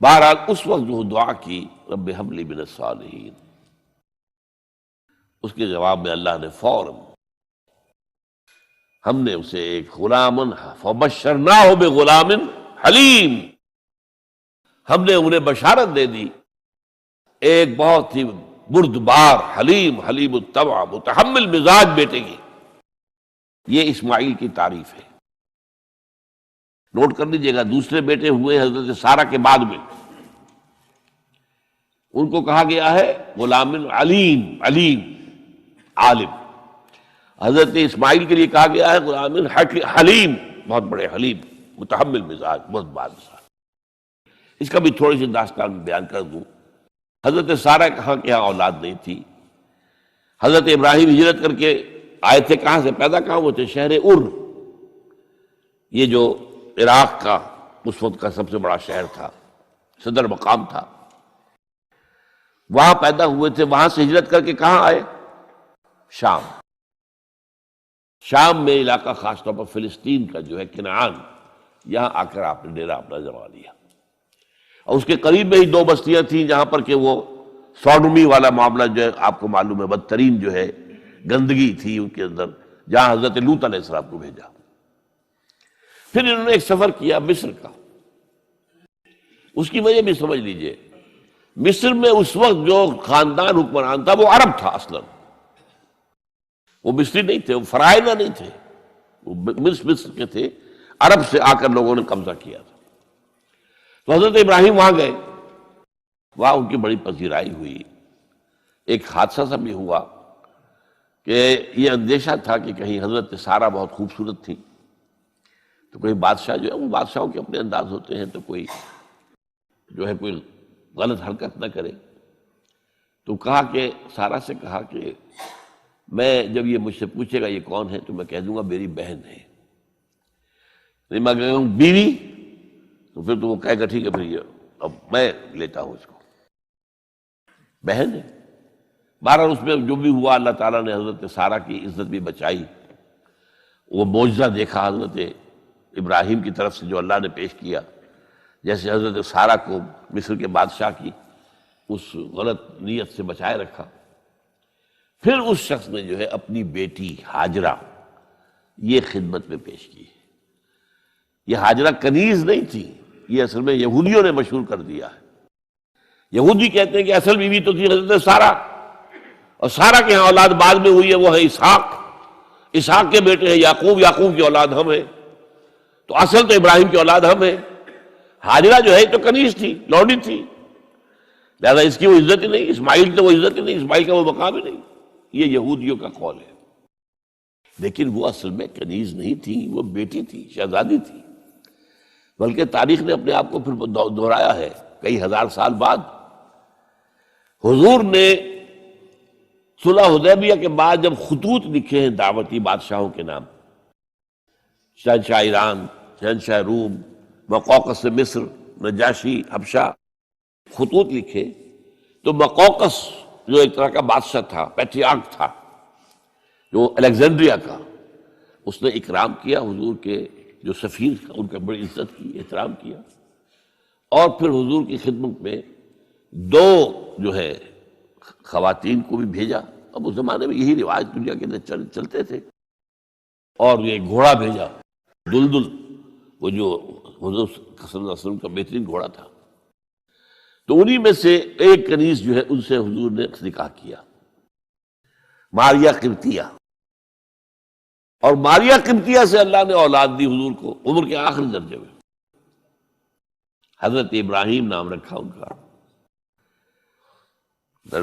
بہرحال اس وقت جو دعا کی رب ہب لی من الصالحین، اس کے جواب میں اللہ نے فوراً ہم نے اسے ایک غلامن فبشرناہ بغلام حلیم، ہم نے انہیں بشارت دے دی ایک بہت ہی بردبار، حلیم الطبع، متحمل مزاج بیٹے کی۔ یہ اسماعیل کی تعریف ہے، نوٹ کر لیجیے گا۔ دوسرے بیٹے ہوئے حضرت سارہ کے بعد میں، ان کو کہا گیا ہے غلام علیم عالم۔ حضرت اسماعیل کے لیے کہا گیا ہے غلام حلیم، بہت بڑے حلیم، متحمل مزاج، بہت بادشاہ۔ اس کا بھی تھوڑی سی داستان بیان کر دوں۔ حضرت سارہ کہاں کہ یہاں اولاد نہیں تھی، حضرت ابراہیم ہجرت کر کے آئے تھے، کہاں سے پیدا کہاں ہوئے تھے؟ شہر یہ جو عراق کا اس وقت کا سب سے بڑا شہر تھا، صدر مقام تھا، وہاں پیدا ہوئے تھے۔ وہاں سے ہجرت کر کے کہاں آئے؟ شام میں علاقہ، خاص طور پر فلسطین کا جو ہے کنعان، یہاں آ کر آپ نے ڈیرا اپنا جما لیا۔ اور اس کے قریب میں ہی 2 بستیاں تھیں جہاں پر کہ وہ سوڈومی والا معاملہ جو ہے آپ کو معلوم ہے، بدترین جو ہے گندگی تھی ان کے اندر، جہاں حضرت لوط علیہ السلام کو بھیجا۔ پھر انہوں نے ایک سفر کیا مصر کا، اس کی وجہ بھی سمجھ لیجئے۔ مصر میں اس وقت جو خاندان حکمران تھا وہ عرب تھا اصلاً، وہ مصری نہیں تھے، وہ فرائضہ نہیں تھے، وہ مصر کے تھے، عرب سے آ کر لوگوں نے قبضہ کیا تھا۔ تو حضرت ابراہیم وہاں گئے، وہاں ان کی بڑی پذیرائی ہوئی۔ ایک حادثہ سا بھی ہوا کہ یہ اندیشہ تھا کہ کہیں حضرت سارہ بہت خوبصورت تھی، تو کوئی بادشاہ جو ہے، وہ بادشاہوں کے اپنے انداز ہوتے ہیں، تو کوئی جو ہے کوئی غلط حرکت نہ کرے۔ تو کہا کہ سارہ سے کہا کہ میں جب یہ مجھ سے پوچھے گا یہ کون ہے تو میں کہہ دوں گا میری بہن ہے، نہیں میں کہوں گا بیوی تو پھر تو وہ کہے گا ٹھیک ہے پھر یہ اب میں لیتا ہوں اس کو، بہن ہے۔ بہرحال اس میں جو بھی ہوا، اللہ تعالیٰ نے حضرت سارہ کی عزت بھی بچائی۔ وہ معجزہ دیکھا حضرت ابراہیم کی طرف سے جو اللہ نے پیش کیا، جیسے حضرت سارہ کو مصر کے بادشاہ کی اس غلط نیت سے بچائے رکھا۔ پھر اس شخص نے جو ہے اپنی بیٹی ہاجرہ یہ خدمت میں پیش کی۔ یہ ہاجرہ کنیز نہیں تھی، یہ اصل میں یہودیوں نے مشہور کر دیا ہے۔ یہودی کہتے ہیں کہ اصل بیوی تو تھی حضرت سارہ، اور سارہ کے ہاں اولاد بعد میں ہوئی ہے، وہ ہے اسحاق کے بیٹے ہیں یعقوب کی اولاد ہم ہیں، تو اصل تو ابراہیم کی اولاد ہم ہیں۔ ہاجرہ جو ہے تو کنیز تھی، لوڈی تھی، لہذا اس کی وہ عزت ہی نہیں، اسماعیل تو وہ عزت ہی نہیں، اسماعیل کا وہ مقام ہی نہیں۔ یہ یہودیوں کا قول ہے، لیکن وہ اصل میں کنیز نہیں تھی، وہ بیٹی تھی، شہزادی تھی۔ بلکہ تاریخ نے اپنے آپ کو پھر دہرایا ہے کئی ہزار سال بعد۔ حضور نے صلح حدیبیہ کے بعد جب خطوط لکھے ہیں دعوتی بادشاہوں کے نام، شہنشاہ ایران، شہنشاہ روم، مقوقس مصر، نجاشی حبشہ، خطوط لکھے، تو مقوقس جو ایک طرح کا بادشاہ تھا، پیٹریارک تھا، جو الیگزینڈریا کا، اس نے اکرام کیا حضور کے جو سفیر تھا، ان کا بڑی عزت کی، احترام کیا، اور پھر حضور کی خدمت میں 2 جو ہے خواتین کو بھی بھیجا۔ اب اس زمانے میں یہی رواج دنیا کے اندر چلتے تھے، اور یہ گھوڑا بھیجا، دلدل، وہ جو حضور صلی اللہ علیہ وسلم کا بہترین گھوڑا تھا، تو انہی میں سے ایک کنیز جو ہے ان سے حضور نے نکاح کیا، ماریہ قبطیہ، اور ماریہ قبطیہ سے اللہ نے اولاد دی حضور کو عمر کے آخری درجے میں۔ حضرت ابراہیم نام رکھا ان کا۔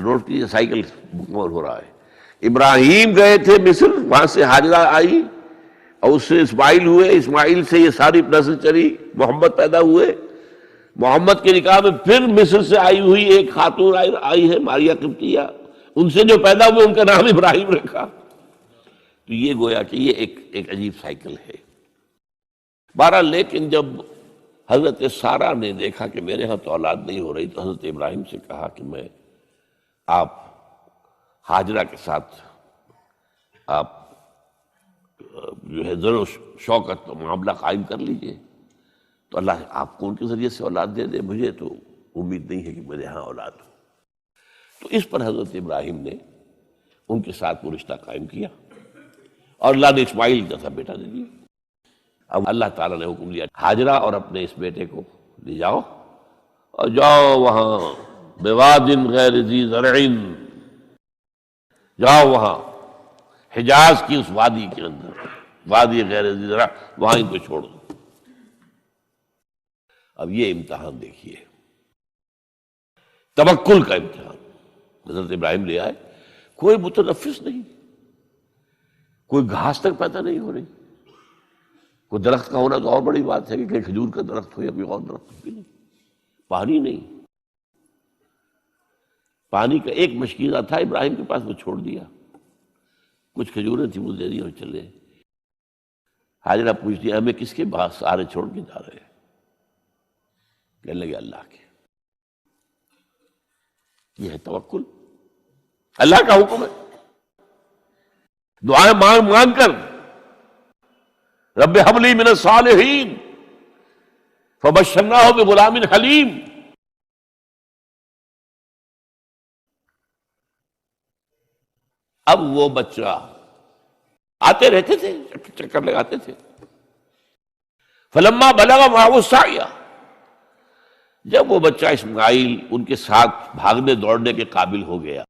نوٹ کیجیے، سائیکل مکمل ہو رہا ہے۔ ابراہیم گئے تھے مصر، وہاں سے ہاجرہ آئی اور اس سے اسماعیل ہوئے، اسماعیل سے یہ ساری نسل چلی، محمد پیدا ہوئے، محمد کے نکاح میں پھر مصر سے آئی ہوئی ایک خاتون آئی ہے ماریہ قبطیہ، ان سے جو پیدا ہوئے ان کا نام ابراہیم رکھا۔ تو یہ گویا کہ یہ ایک عجیب سائیکل ہے۔ بہرحال لیکن جب حضرت سارہ نے دیکھا کہ میرے ہاں تو اولاد نہیں ہو رہی، تو حضرت ابراہیم سے کہا کہ میں آپ ہاجرہ کے ساتھ آپ جو ہے ذر و شوقت معاملہ قائم کر لیجئے، تو اللہ آپ کو ان کے ذریعے سے اولاد دے دے، مجھے تو امید نہیں ہے کہ میرے ہاں اولاد ہو۔ تو اس پر حضرت ابراہیم نے ان کے ساتھ وہ رشتہ قائم کیا اور اللہ نے اسماعیل جیسا بیٹا دے دیا۔ اب اللہ تعالیٰ نے حکم دیا ہاجرہ اور اپنے اس بیٹے کو لے جاؤ اور جاؤ وہاں بواد غیر ذی زرع، جاؤ وہاں حجاز کی اس وادی کے اندر، وادی غیر ذی زرع، وہاں ان کو چھوڑ دو۔ اب یہ امتحان دیکھیے، توکل کا امتحان۔ حضرت ابراہیم لے آئے، کوئی متنفس نہیں، کوئی گھاس تک پیدا نہیں ہو رہی، کوئی درخت کا ہونا تو اور بڑی بات ہے کہ کہیں کھجور کا درخت ہو یا کوئی اور درخت بھی نہیں، پانی نہیں، پانی کا ایک مشکیزہ تھا ابراہیم کے پاس، وہ چھوڑ دیا، کچھ کھجوریں تھیں وہ دے دی اور چلے۔ حاجرہ پوچھتی ہمیں کس کے پاس سارے چھوڑ کے جا رہے ہیں؟ کہنے لگے اللہ کے۔ یہ ہے توکل، اللہ کا حکم ہے، دعائیں مانگ مانگ کر رب ہب لی من الصالحین فبشرناہ بغلام حلیم۔ اب وہ بچہ آتے رہتے تھے، چکر لگاتے تھے۔ فلما بلغ معه السعی، جب وہ بچہ اسماعیل ان کے ساتھ بھاگنے دوڑنے کے قابل ہو گیا،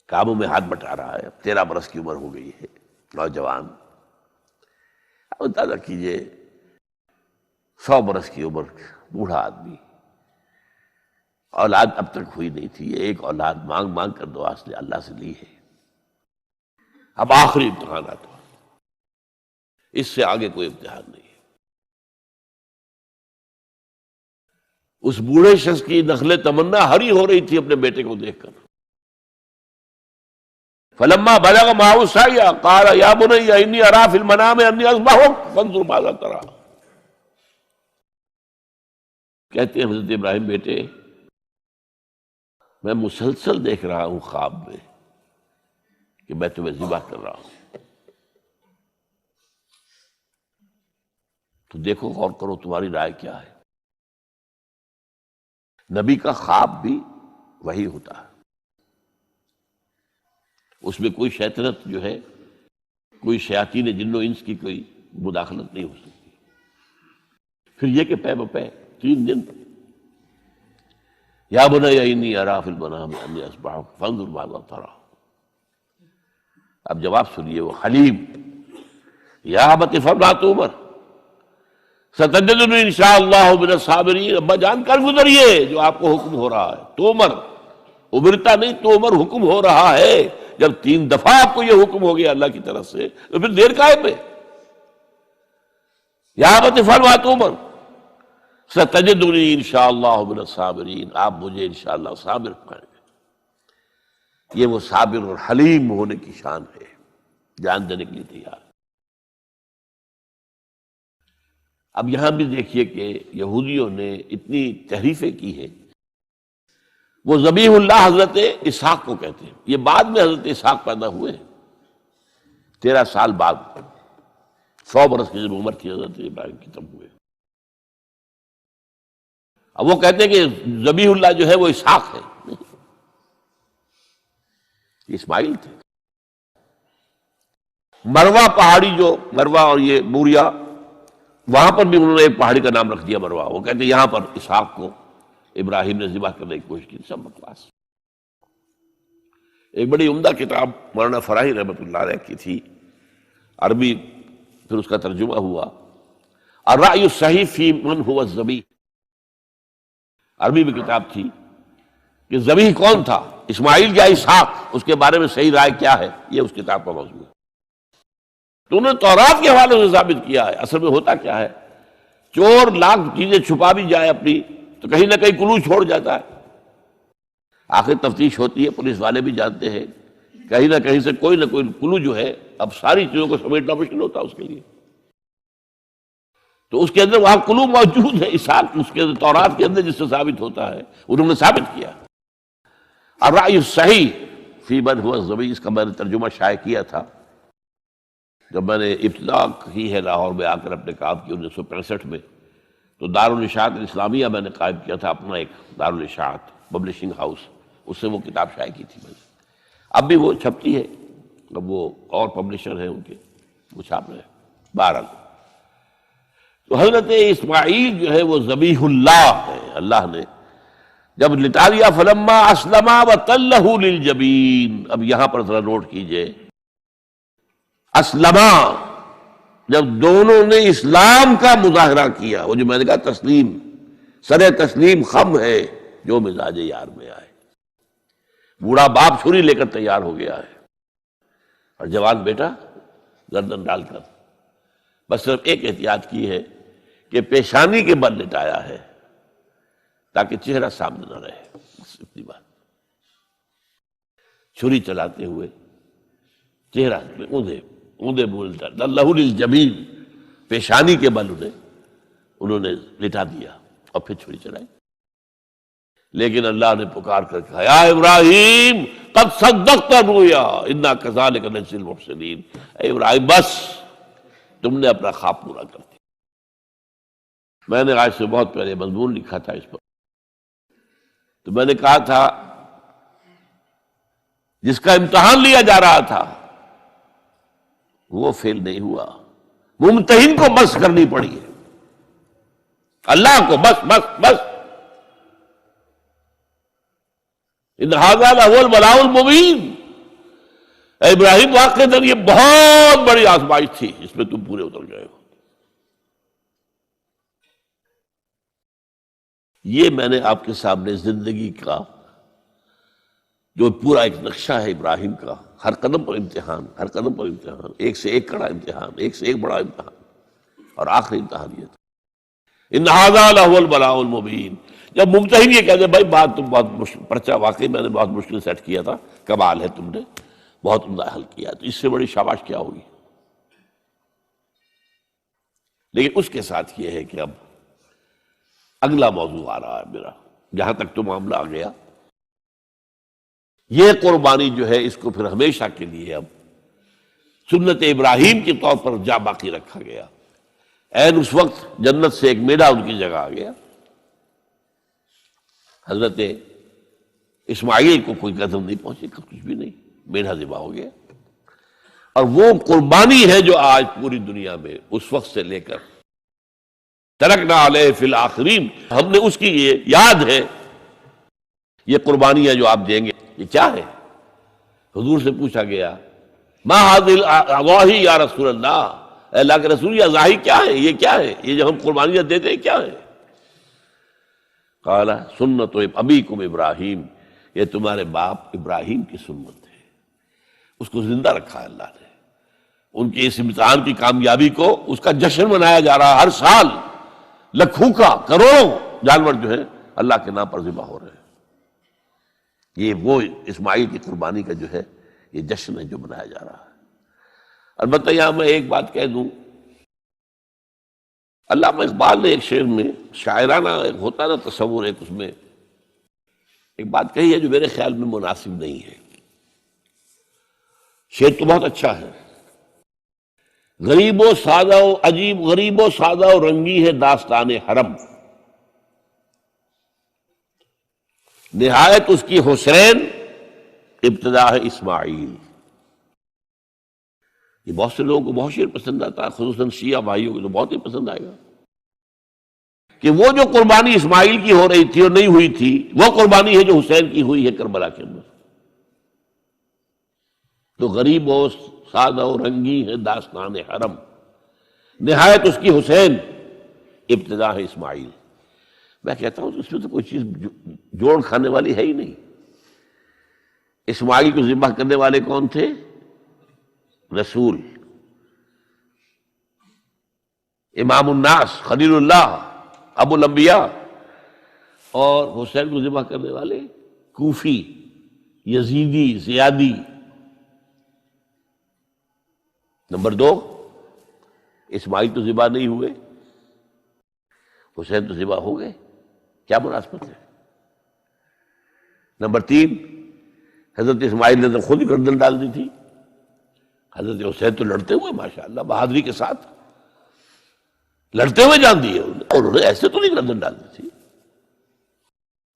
کاموں میں ہاتھ بٹا رہا ہے، 13 برس کی عمر ہو گئی ہے، نوجوان، اب اندازہ کیجئے 100 برس کی عمر، بوڑھا آدمی، اولاد اب تک ہوئی نہیں تھی، یہ ایک اولاد مانگ مانگ کر دعا سے اللہ سے لی ہے۔ اب آخری امتحانات ہوا، اس سے آگے کوئی امتحان نہیں ہے۔ اس بوڑھے شخص کی نخل تمنا ہری ہو رہی تھی اپنے بیٹے کو دیکھ کر۔ فلما بلغ معه السعی قال یا بنی انی اری فی المنام انی اذبحک فانظر ماذا تری۔ کہتے ہیں حضرت ابراہیم بیٹے، میں مسلسل دیکھ رہا ہوں خواب میں کہ میں تمہیں ذبح کر رہا ہوں، تو دیکھو غور کرو تمہاری رائے کیا ہے۔ نبی کا خواب بھی وہی ہوتا ہے، اس میں کوئی شیطنت جو ہے، کوئی شیاطین جن و انس کی کوئی مداخلت نہیں ہو سکتی۔ پھر یہ کہ پے بپے 3 دن، یا بنی انی اری فی المنام انی اذبحک فانظر ماذا تری۔ اب جواب سنیے، وہ حلیم، یا ابت افعل ما تؤمر ستجدنی انشاءاللہ من الصابرین۔ ابا جان کر گزریے جو آپ کو حکم ہو رہا ہے، تومر ابرتا نہیں، تومر حکم ہو رہا ہے۔ جب 3 دفعہ آپ کو یہ حکم ہو گیا اللہ کی طرف سے تو پھر دیر کاہے پہ؟ یا ابت افعل ما تؤمر ستجدنی انشاءاللہ من الصابرین، آپ مجھے انشاءاللہ صابر پائیں گے۔ یہ وہ صابر اور حلیم ہونے کی شان ہے، جان دینے کے لیے تیار۔ اب یہاں بھی دیکھیے کہ یہودیوں نے اتنی تحریفیں کی ہیں۔ وہ ذبیح اللہ حضرت اسحاق کو کہتے ہیں، یہ بعد میں حضرت اسحاق پیدا ہوئے، 13 سال بعد، 100 برس کی جب عمر تھی حضرت ابراہیم کی تب ہوئے۔ اب وہ کہتے ہیں کہ ذبیح اللہ جو ہے وہ اسحاق ہے، اسماعیل تھے۔ مروہ پہاڑی، جو مروہ اور یہ موریا، وہاں پر بھی انہوں نے ایک پہاڑی کا نام رکھ دیا مروہ۔ وہ کہتے ہیں یہاں پر اسحاق کو ابراہیم نے ذبح کرنے کی کوشش کی، سب بکواس۔ ایک بڑی عمدہ کتاب مولانا فراہی رحمۃ اللہ علیہ کی تھی، عربی، پھر اس کا ترجمہ ہوا، الرأی الصحیح فی من هو الذبیح۔ عربی میں کتاب تھی کہ ذبیح کون تھا، اسماعیل یا اسحاق، اس کے بارے میں صحیح رائے کیا ہے، یہ اس کتاب کا موضوع ہے۔ تو انہوں نے تورات کے حوالے سے ثابت کیا ہے۔ اصل میں ہوتا کیا ہے، چور لاکھ چیزیں چھپا بھی جائے اپنی تو کہیں نہ کہیں کلو چھوڑ جاتا ہے۔ آخر تفتیش ہوتی ہے، پولیس والے بھی جانتے ہیں کہیں نہ کہیں سے کوئی نہ کوئی کلو جو ہے، اب ساری چیزوں کو سمیٹنا مشکل ہوتا ہے اس کے لیے، تو اس کے اندر وہاں کلو موجود ہے، اسحاق اس کے تورات کے اندر جس سے ثابت ہوتا ہے، انہوں نے ثابت کیا۔ الرأی الصحیح فی من هو الذبیح، اس کا میں نے ترجمہ شائع کیا تھا جب میں نے ابتدا کی ہے لاہور میں آ کر اپنے کام کی 1965 میں، تو دارالاشاعت الاسلامیہ میں نے قائم کیا تھا اپنا ایک دارالاشاعت پبلشنگ ہاؤس، اس سے وہ کتاب شائع کی تھی میں نے۔ اب بھی وہ چھپتی ہے، اب وہ اور پبلشر ہیں ان کے، وہ چھاپ رہے ہیں۔ بہرحال تو حضرت اسماعیل جو ہے وہ ذبیح اللہ ہے، اللہ نے جب لٹا دیا، فلما اسلما وتلہ للجبین۔ اب یہاں پر ذرا نوٹ کیجئے، اسلما، جب دونوں نے اسلام کا مظاہرہ کیا، وہ جو میں نے کہا تسلیم، سر تسلیم خم ہے جو مزاج یار میں آئے۔ بوڑھا باپ چھری لے کر تیار ہو گیا ہے، اور جوان بیٹا گردن ڈال کر بس صرف ایک احتیاط کی ہے کہ پیشانی کے بل لٹایا ہے تاکہ چہرہ سامنے نہ رہے، بس اتنی بات۔ چھری چلاتے ہوئے چہرہ اوندے بولتا اللہ للجبین، پیشانی کے بل انہوں نے لٹا دیا اور پھر چھری چلائی۔ لیکن اللہ نے پکار کر کہا، یا ابراہیم قد صدقت الرؤیا انا کذالک نجزی المحسنین۔ اے ابراہیم بس تم نے اپنا خواب پورا کر دیا۔ میں نے آج سے بہت پہلے مضمون لکھا تھا اس پر، تو میں نے کہا تھا جس کا امتحان لیا جا رہا تھا وہ فیل نہیں ہوا، ممتحن کو بس کرنی پڑی ہے، اللہ کو بس بس بس۔ ان ھذا لھو البلاء المبین۔ اے ابراہیم واقعتاً یہ بہت بڑی آزمائش تھی، اس میں تم پورے اتر گئے ہو۔ یہ میں نے آپ کے سامنے زندگی کا جو پورا ایک نقشہ ہے ابراہیم کا، ہر قدم پر امتحان، ہر قدم پر امتحان، ایک سے ایک کڑا امتحان، ایک سے ایک بڑا امتحان، اور آخری امتحان یہ تھا، ان ھذا لھو البلاء المبین۔ جب ممتحن یہ کہتے بھائی بات تم بہت مشکل، پرچہ واقعی میں نے بہت مشکل سیٹ کیا تھا، کمال ہے تم نے بہت عمدہ حل کیا، تو اس سے بڑی شاباش کیا ہوگی؟ لیکن اس کے ساتھ یہ ہے کہ اب اگلا موضوع آ رہا ہے میرا، جہاں تک تو معاملہ آ گیا، یہ قربانی جو ہے اس کو پھر ہمیشہ کے لیے اب سنت ابراہیم کے طور پر جا باقی رکھا گیا۔ عین اس وقت جنت سے ایک میڈا ان کی جگہ آ گیا، حضرت اسماعیل کو کوئی قدر نہیں پہنچی، کچھ بھی نہیں، میڈا ذبح ہو گیا۔ اور وہ قربانی ہے جو آج پوری دنیا میں اس وقت سے لے کر ترکنا علیہ فی الآخرین، ہم نے اس کی یہ یاد ہے، یہ قربانیاں جو آپ دیں گے یہ کیا ہے؟ حضور سے پوچھا گیا ما ھذی الاضاحی یا رسول اللہ، اے اللہ کے رسول یہ اضاحی کیا ہے، یہ کیا ہے، یہ جو ہم قربانیاں دیتے ہیں کیا ہے؟ قال سنت ابیکم ابراہیم، یہ تمہارے باپ ابراہیم کی سنت ہے، اس کو زندہ رکھا ہے اللہ نے۔ ان کے اس امتحان کی کامیابی کو اس کا جشن منایا جا رہا ہے، ہر سال لکھوں کا کروڑوں جانور جو ہے اللہ کے نام پر ذبح ہو رہے ہیں۔ یہ وہ اسماعیل کی قربانی کا جو ہے یہ جشن ہے جو منایا جا رہا ہے۔ البتہ یہاں میں ایک بات کہہ دوں، علامہ اقبال نے ایک شعر میں شاعرانہ ایک ہوتا نا تصور، ایک اس میں ایک بات کہی ہے جو میرے خیال میں مناسب نہیں ہے۔ شعر تو بہت اچھا ہے، غریب و سادہ و عجیب، غریب و سادہ و رنگی ہے داستان حرم، نہایت اس کی حسین ابتدا ہے اسماعیل۔ یہ بہت سے لوگوں کو بہت شعر پسند آتا ہے، خصوصاً شیعہ بھائیوں کو تو بہت ہی پسند آئے گا۔ کہ وہ جو قربانی اسماعیل کی ہو رہی تھی اور نہیں ہوئی تھی وہ قربانی ہے جو حسین کی ہوئی ہے کربلا کے اندر. تو غریب و سادہ و رنگی ہے داستان حرم، نہایت اس کی حسین، ابتدا ہے اسماعیل. میں کہتا ہوں اس میں تو کوئی چیز جوڑ کھانے والی ہے ہی نہیں. اسماعیل کو ذبح کرنے والے کون تھے؟ رسول، امام الناس، خلیل اللہ، ابو الانبیاء. اور حسین کو ذبح کرنے والے کوفی، یزیدی، زیادی. نمبر 2، اسماعیل تو ذبح نہیں ہوئے، حسین تو ذبح ہو گئے، کیا مناسبت ہے؟ نمبر 3، حضرت اسماعیل نے تو خود ہی گردن ڈال دی تھی، حضرت حسین تو لڑتے ہوئے ماشاءاللہ بہادری کے ساتھ لڑتے ہوئے جان دیے اور انہوں نے ایسے تو نہیں گردن ڈال دی تھی.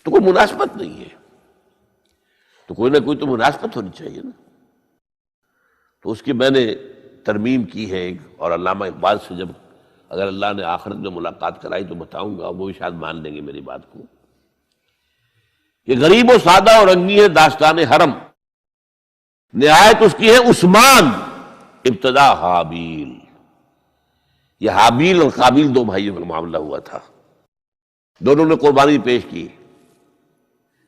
تو کوئی مناسبت نہیں ہے، تو کوئی نہ کوئی تو مناسبت ہونی چاہیے نا. تو اس کی میں نے ترمیم کی ہے ایک، اور علامہ اقبال سے جب اگر اللہ نے آخرت میں ملاقات کرائی تو بتاؤں گا، وہ بھی شاید مان لیں گے میری بات کو. کہ غریب و سادہ اور رنگی ہے داستان حرم، نہایت اس کی ہے عثمان، ابتدا حابیل. یہ حابیل اور قابیل دو بھائیوں کا معاملہ ہوا تھا، دونوں نے قربانی پیش کی.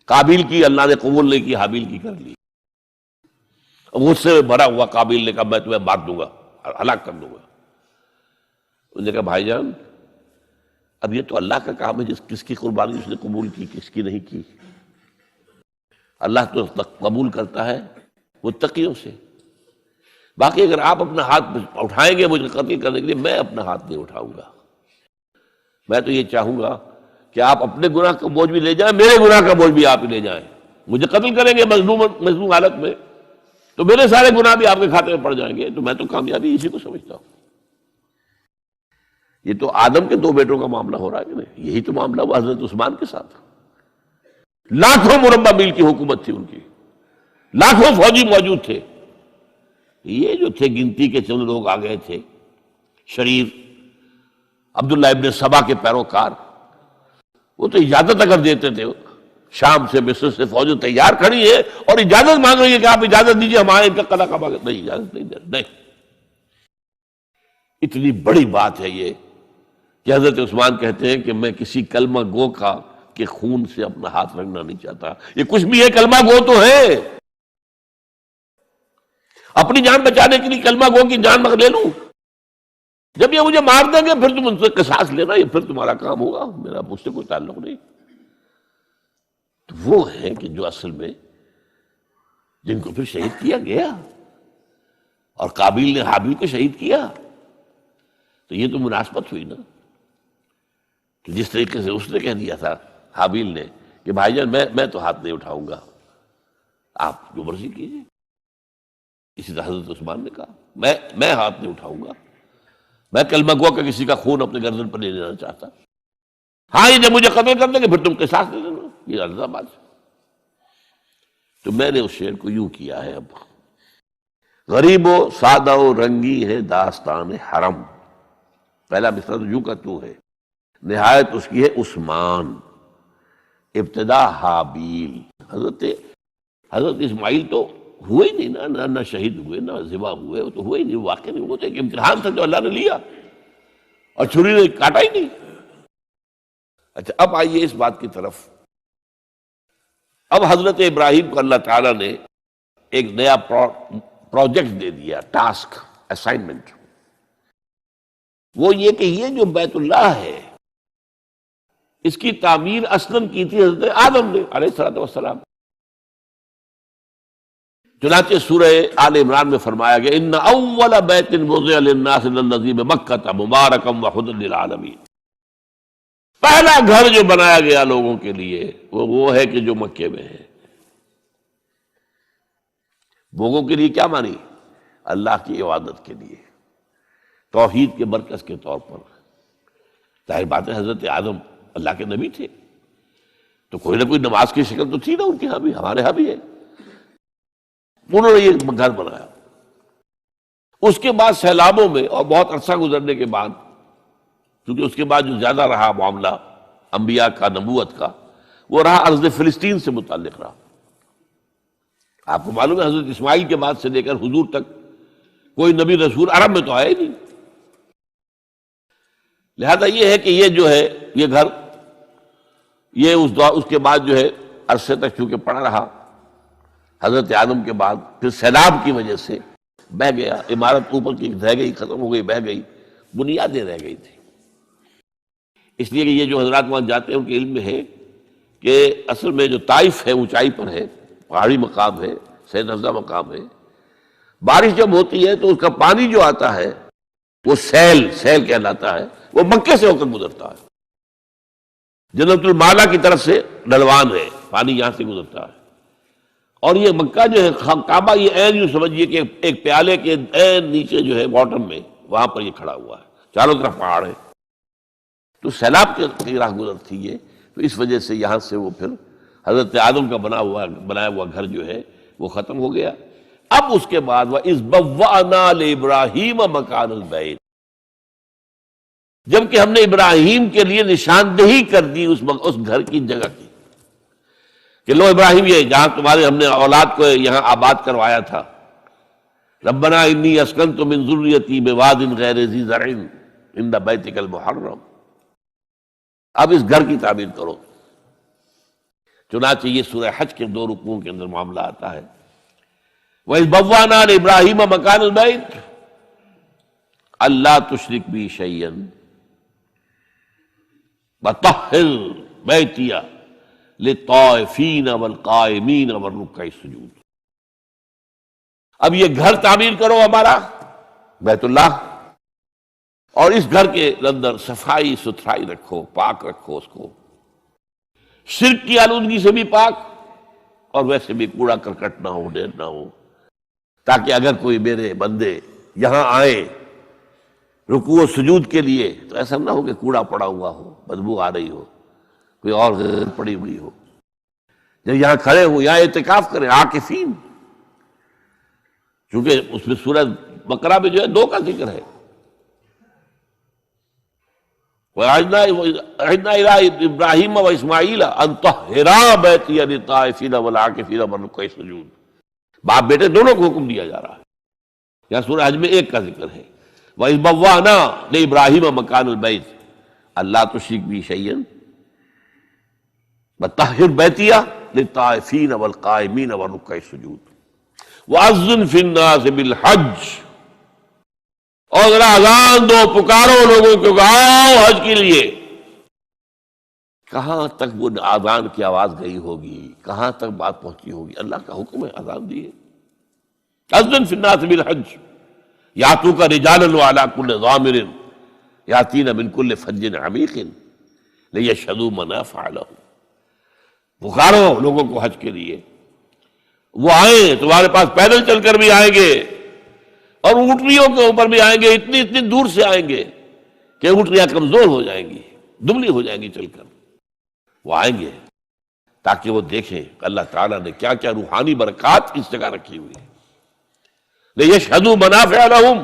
قابیل کی اللہ نے قبول نہیں کی، حابیل کی کر لی. غصے میں بھرا ہوا قابیل نے کہا میں تمہیں مار دوں گا، ہلاک کر دوں گا. انہوں نے کہا بھائی جان اب یہ تو اللہ کا کام ہے، کس کی قربانی اس نے قبول کی کس کی نہیں کی. اللہ تو قبول کرتا ہے متقیوں سے. باقی اگر آپ اپنا ہاتھ اٹھائیں گے مجھے قتل کرنے کے لیے، میں اپنا ہاتھ نہیں اٹھاؤں گا. میں تو یہ چاہوں گا کہ آپ اپنے گناہ کا بوجھ بھی لے جائیں، میرے گناہ کا بوجھ بھی آپ ہی لے جائیں. مجھے قتل کریں گے مظلوم حالت میں تو میرے سارے گناہ بھی آپ کے کھاتے میں پڑ جائیں گے. تو میں تو کامیابی اسی کو سمجھتا ہوں. یہ تو آدم کے 2 بیٹوں کا معاملہ ہو رہا ہے کہ نہیں، یہی تو معاملہ ہوا حضرت عثمان کے ساتھ. لاکھوں مربع میل کی حکومت تھی ان کی، لاکھوں فوجی موجود تھے. یہ جو تھے گنتی کے چند لوگ آ گئے تھے، شریف عبداللہ ابن سبا کے پیروکار، وہ تو اجازت اگر دیتے تھے شام سے مصر سے فوج تیار کھڑی ہے اور اجازت مانگ رہی ہے کہ آپ اجازت دیجیے ہم آئیں ان کا قلعہ کعبہ. نہیں، اجازت نہیں دے، نہیں. اتنی بڑی بات ہے یہ کہ حضرت عثمان کہتے ہیں کہ میں کسی کلمہ گو کا کے خون سے اپنا ہاتھ رنگنا نہیں چاہتا. یہ کچھ بھی ہے، کلمہ گو تو ہے. اپنی جان بچانے کے لیے کلمہ گو کی جان میں لے لوں. جب یہ مجھے مار دیں گے پھر تم ان سے قصاص لینا، یہ پھر تمہارا کام ہوگا، میرا مجھ سے کوئی تعلق نہیں. تو وہ ہیں کہ جو اصل میں جن کو پھر شہید کیا گیا، اور قابیل نے حابیل کو شہید کیا. تو یہ تو مناسبت ہوئی نا کہ جس طریقے سے اس نے کہہ دیا تھا حابیل نے کہ بھائی جان میں تو ہاتھ نہیں اٹھاؤں گا، آپ جو مرضی کیجیے. اسی طرح حضرت عثمان نے کہا میں ہاتھ نہیں اٹھاؤں گا، میں کلمہ گو کا کسی کا خون اپنے گردن پر نہیں لینا چاہتا. ہاں یہ جب مجھے قتل کر دیں گے پھر تم قصاص لے لینا، یہ الزا بات ہے. تو میں نے اس شعر کو یوں کیا ہے. اب غریب و سادہ و رنگی ہے داستان حرم، پہلا مصرع تو یوں کا تو ہے، نہایت اس کی ہے عثمان، ابتدا حابیل. حضرت اسماعیل تو ہوئے ہی نہیں، نہ شہید ہوئے نہ ذبح ہوئے، وہ تو ہوئے ہی نہیں، واقع نہیں. وہ تو ایک امتحان تھا جو اللہ نے لیا اور چھری نے کاٹا ہی نہیں. اچھا اب آئیے اس بات کی طرف. اب حضرت ابراہیم کو اللہ تعالیٰ نے ایک نیا پروجیکٹ دے دیا، ٹاسک، اسائنمنٹ. وہ یہ کہ یہ جو بیت اللہ ہے اس کی تعمیر اصلاً کی تھی حضرت آدم نے علیہ السلام. چنانچہ سورہ آل عمران میں فرمایا گیا ان اول بیت وضع للناس للذی بمکہ مبارکا وہدی للعالمین. پہلا گھر جو بنایا گیا لوگوں کے لیے وہ ہے کہ جو مکے میں ہے. لوگوں کے لیے کیا مانی؟ اللہ کی عبادت کے لیے، توحید کے مرکز کے طور پر. ظاہر بات ہے حضرت آدم اللہ کے نبی تھے تو کوئی نہ کوئی نماز کی شکل تو تھی نا ان کے ہاں بھی، ہمارے ہاں بھی ہے. انہوں نے یہ گھر بنایا. اس کے بعد سیلابوں میں اور بہت عرصہ گزرنے کے بعد، کیونکہ اس کے بعد جو زیادہ رہا معاملہ انبیاء کا، نبوت کا، وہ رہا ارض فلسطین سے متعلق رہا۔ آپ کو معلوم ہے حضرت اسماعیل کے بعد سے لے کر حضور تک کوئی نبی رسول عرب میں تو آیا ہی نہیں۔ لہذا یہ ہے کہ یہ جو ہے یہ گھر، یہ اس کے بعد جو ہے عرصے تک چونکہ پڑا رہا، حضرت آدم کے بعد پھر سیلاب کی وجہ سے بہہ گیا، عمارت اوپر کی رہ گئی، ختم ہو گئی، بہہ گئی، بنیادیں رہ گئی تھی۔ اس لیے کہ یہ جو حضرات وہاں جاتے ہیں ان کے علم میں ہے کہ اصل میں جو طائف ہے اونچائی پر ہے، پہاڑی مقام ہے، سید افزا مقام ہے، بارش جب ہوتی ہے تو اس کا پانی جو آتا ہے وہ سیل کہلاتا ہے، وہ مکے سے ہو کر گزرتا ہے، جنت المالا کی طرف سے ڈھلوان ہے، پانی یہاں سے گزرتا ہے، اور یہ مکہ جو ہے کعبہ، یہ عین یوں سمجھیے کہ ایک پیالے کے عین نیچے جو ہے باٹم میں، وہاں پر یہ کھڑا ہوا ہے، چاروں طرف پہاڑ ہے، تو سیلاب کی راہ گزر تھی یہ، تو اس وجہ سے یہاں سے وہ پھر حضرت آدم کا بنایا ہوا گھر جو ہے وہ ختم ہو گیا۔ اب اس کے بعد وَإِذْ بَوَّأْنَا لِإِبْرَاهِيمَ مَكَانَ الْبَيْتِ، جبکہ ہم نے ابراہیم کے لیے نشاندہی کر دی اس گھر کی جگہ کی، کہ لو ابراہیم، یہ جہاں تمہارے ہم نے اولاد کو یہاں آباد کروایا تھا، ربنا انی اسکنت من ذریتی بواد غیر ذی زرع عند بیتک المحرم، اب اس گھر کی تعمیر کرو۔ چنانچہ یہ سورہ حج کے 2 رکوعوں کے اندر معاملہ آتا ہے، وَإِذْ بَوَّأْنَا لِإِبْرَاهِيمَ مَكَانَ الْبَيْتِ أَلَّا تُشْرِكْ بِي شَيْئًا وَطَهِّرْ بَيْتِيَ لِلطَّائِفِينَ وَالْقَائِمِينَ وَالرُّكَّعِ السُّجُودِ۔ اب یہ گھر تعمیر کرو ہمارا بیت اللہ، اور اس گھر کے اندر صفائی ستھرائی رکھو، پاک رکھو اس کو، شرک کی آلودگی سے بھی پاک، اور ویسے بھی کوڑا کرکٹ نہ ہو، ڈھیر نہ ہو، تاکہ اگر کوئی میرے بندے یہاں آئے رکوع و سجود کے لیے تو ایسا نہ ہو کہ کوڑا پڑا ہوا ہو، بدبو آ رہی ہو، کوئی اور غیر پڑی ہوئی ہو۔ جب یہاں کھڑے ہو، یہاں اعتکاف کریں، عاکفین، چونکہ اس میں سورہ بقرہ میں جو ہے 2 کا ذکر ہے، وَعَهِدْنَا إِلَىٰ إِبْرَاهِيمَ وَإِسْمَاعِيلَ أَن طَهِّرَا بَيْتِيَ لِلطَّائِفِينَ وَالْعَاكِفِينَ وَالرُّكَّعِ السُّجُودِ، باپ بیٹے دونوں کو حکم دیا جا رہا ہے۔ یہاں سورہ حج میں 1 کا ذکر ہے، وَإِذْ بَوَّأْنَا لِإِبْرَاهِيمَ مَكَانَ الْبَيْتِ أَلَّا تُشْرِكْ بِي شَيْئًا وَطَهِّرْ بَيْتِيَ لِلطَّائِفِينَ وَالْقَائِمِينَ وَالرُّكَّعِ السُّجُودِ وَأَذِّنْ فِي النَّاسِ بِالْحَجِّ، اور ذرا اذان دو، پکارو لوگوں کو کہ آؤ حج کے لیے۔ کہاں تک وہ اذان کی آواز گئی ہوگی، کہاں تک بات پہنچی ہوگی، اللہ کا حکم ہے، اذان دیے۔ اذن فی الناس بالحج یاتوک رجالا وعلی کل ضامر یاتین من کل فج عمیق لیشہدوا منافع لہم، پکارو لوگوں کو حج کے لیے، وہ آئیں، تمہارے پاس پیدل چل کر بھی آئیں گے اور اونٹنیوں کے اوپر بھی آئیں گے، اتنی دور سے آئیں گے کہ اونٹنیاں کمزور ہو جائیں گی، دبلی ہو جائیں گی چل کر، وہ آئیں گے تاکہ وہ دیکھیں کہ اللہ تعالیٰ نے کیا کیا روحانی برکات اس جگہ رکھی ہوئی ہے۔ لیشہدوا منافع لہم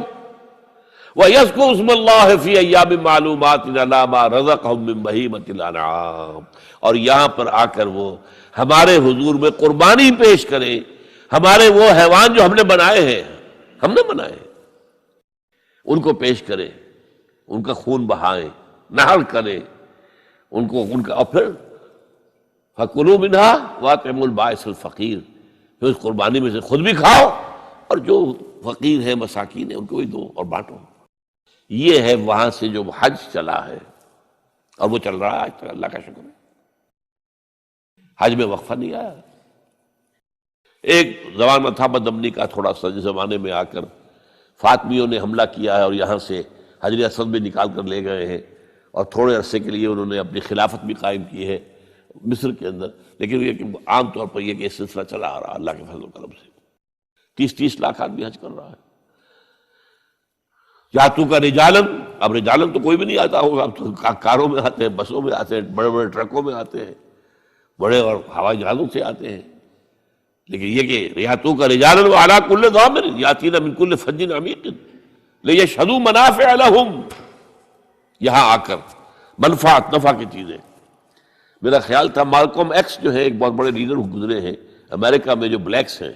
وَيَذْكُرُوا اسْمَ اللَّهِ فِي أَيَّامٍ مَّعْلُومَاتٍ عَلَىٰ مَا رَزَقَهُم مِّن بَهِيمَةِ الْأَنْعَامِ، اور یہاں پر آ کر وہ ہمارے حضور میں قربانی پیش کریں، ہمارے وہ حیوان جو ہم نے بنائے ہیں، ہم نے بنائے ہیں، ان کو پیش کریں، ان کا خون بہائیں، نہر کریں ان کا، اور پھر فَكُلُوا مِنْهَا وَأَطْعِمُوا الْبَائِسَ الْفَقِيرَ، پھر اس قربانی میں سے خود بھی کھاؤ اور جو فقیر ہے، مساکین ہے، ان کو بھی دو اور بانٹو۔ یہ ہے وہاں سے جو حج چلا ہے، اور وہ چل رہا ہے آج تک، اللہ کا شکر ہے، حج میں وقفہ نہیں آیا۔ ایک زمان میں تھا بدمنی کا تھوڑا سا، جس زمانے میں آ کر فاطمیوں نے حملہ کیا ہے اور یہاں سے حجر اسود بھی نکال کر لے گئے ہیں، اور تھوڑے عرصے کے لیے انہوں نے اپنی خلافت بھی قائم کی ہے مصر کے اندر، لیکن یہ کہ عام طور پر یہ کہ اس سلسلہ چلا آ رہا اللہ کے فضل و کرم سے، 30 لاکھ آدمی حج کر رہا ہے۔ یاتو کا رجالن، اب رجالن تو کوئی بھی نہیں آتا ہوگا، اب تو کاروں میں آتے ہیں، بسوں میں آتے ہیں، بڑے بڑے ٹرکوں میں آتے ہیں، بڑے اور ہوائی جہازوں سے آتے ہیں، لیکن یہ کہ یاتو کا رجالن وعلی کل ضامر یاتین من کل فج عمیق لیشہدوا منافع لہم، یہاں آ کر منفعت، نفع کی چیزیں، میرا خیال تھا مالکم ایکس جو ہے ایک بہت بڑے لیڈر گزرے ہیں امریکہ میں، جو بلیکس ہیں،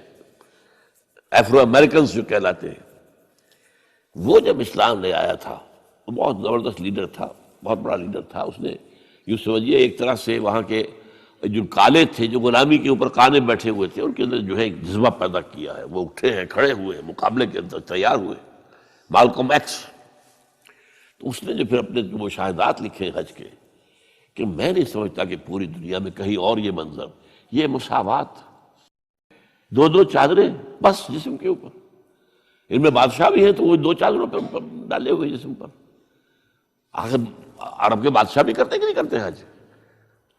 افرو امریکنز جو کہلاتے ہیں، وہ جب اسلام لے آیا تھا وہ بہت زبردست لیڈر تھا، بہت بڑا لیڈر تھا. اس نے یوں سمجھیے ایک طرح سے وہاں کے جو کالے تھے، جو غلامی کے اوپر قانے بیٹھے ہوئے تھے، ان کے اندر جو ہے ایک جذبہ پیدا کیا ہے. وہ اٹھے ہیں، کھڑے ہوئے ہیں، مقابلے کے اندر تیار ہوئے. مالکم ایکس. تو اس نے جو پھر اپنے جو مشاہدات لکھے حج کے، کہ میں نہیں سمجھتا کہ پوری دنیا میں کہیں اور یہ منظر، یہ مساوات، دو دو چادریں بس جسم کے اوپر. ان میں بادشاہ بھی ہیں تو وہ دو چادروں پہ ڈالے ہوئے جسم پر. آخر عرب کے بادشاہ بھی کرتے کہ نہیں کرتے حج؟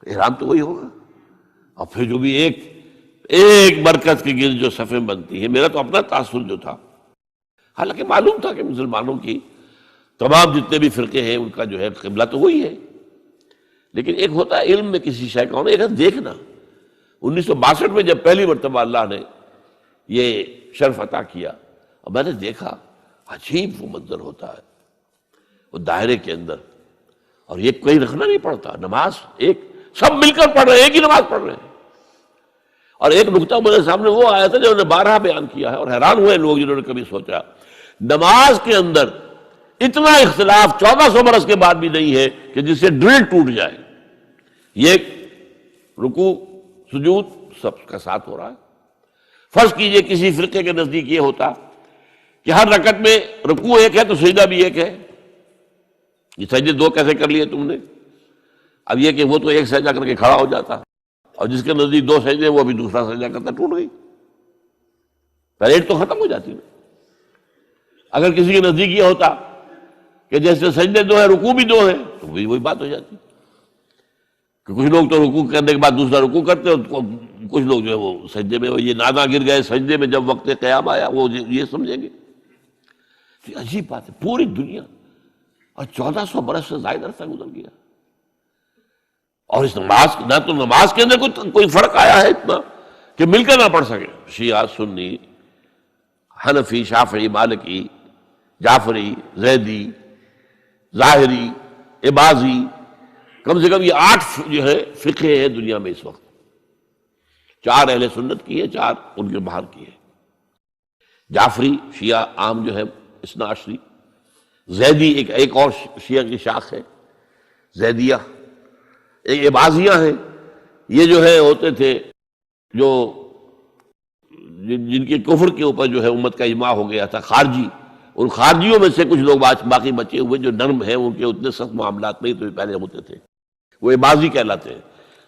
احرام تو وہی ہوگا. اور پھر جو بھی ایک مرکز کے گرد جو صفیں بنتی ہیں. میرا تو اپنا تاثر جو تھا، حالانکہ معلوم تھا کہ مسلمانوں کی تمام جتنے بھی فرقے ہیں ان کا جو ہے قبلہ تو وہی ہے، لیکن ایک ہوتا ہے علم میں کسی شے کا ہونا، ایک ہے دیکھنا. 1962 میں جب پہلی مرتبہ اللہ نے یہ شرف عطا کیا اور میں نے دیکھا، عجیب وہ منظر ہوتا ہے وہ دائرے کے اندر، اور یہ کوئی رکھنا نہیں پڑتا. نماز ایک سب مل کر پڑھ رہے ہیں، ایک ہی نماز پڑھ رہے ہیں. اور ایک نقطہ میرے سامنے وہ آیا تھا جو انہوں نے 12 بیان کیا ہے، اور حیران ہوئے لوگ جنہوں نے کبھی سوچا نماز کے اندر اتنا اختلاف 1400 برس کے بعد بھی نہیں ہے کہ جس سے ڈرل ٹوٹ جائے. یہ رکوع سجود سب کا ساتھ ہو رہا ہے. فرض کیجئے کسی فرقے کے نزدیک یہ ہوتا کہ ہر رکعت میں رکوع ایک ہے تو سجدہ بھی ایک ہے. یہ سجدے دو کیسے کر لیے تم نے؟ اب یہ کہ وہ تو ایک سجدہ کر کے کھڑا ہو جاتا، اور جس کے نزدیک دو سجدے وہ بھی دوسرا سجدہ کرتا، ٹوٹ گئی، پیریڈ تو ختم ہو جاتی نا. اگر کسی کے نزدیک یہ ہوتا کہ جیسے سجدے دو ہیں رکوع بھی دو ہیں تو بھی وہی بات ہو جاتی. کہ کچھ لوگ تو رکوع کرنے کے بعد دوسرا رکوع کرتے، اور کچھ لوگ جو ہے وہ سجدے میں یہ نادا گر گئے سجدے میں جب وقت قیام آیا وہ یہ سمجھیں گے. تو عجیب بات ہے، پوری دنیا اور 1400 برس سے زائد عرصہ گزر گیا، اور اس نماز نہ تو نماز کے اندر کوئی فرق آیا ہے اتنا کہ مل کر نہ پڑھ سکے. شیعہ، سنی، حنفی، شافعی، مالکی، جعفری، زیدی، ظاہری، عباضی، کم سے کم یہ 8 جو ہے فقہ ہیں دنیا میں اس وقت. 4 اہل سنت کی ہے، 4 ان کے باہر کی ہے. جعفری شیعہ عام جو ہے اثنا عشری، زیدی ایک اور شیعہ کی شاخ ہے زیدیہ، ایک عباضیہ ہیں. یہ جو ہے ہوتے تھے جو جن کے کفر کے اوپر جو ہے امت کا اجماع ہو گیا تھا، خارجی. ان خارجیوں میں سے کچھ لوگ باقی بچے ہوئے جو نرم ہیں، ان کے اتنے سخت معاملات نہیں تو پہلے ہوتے تھے، وہ عباضی کہلاتے ہیں.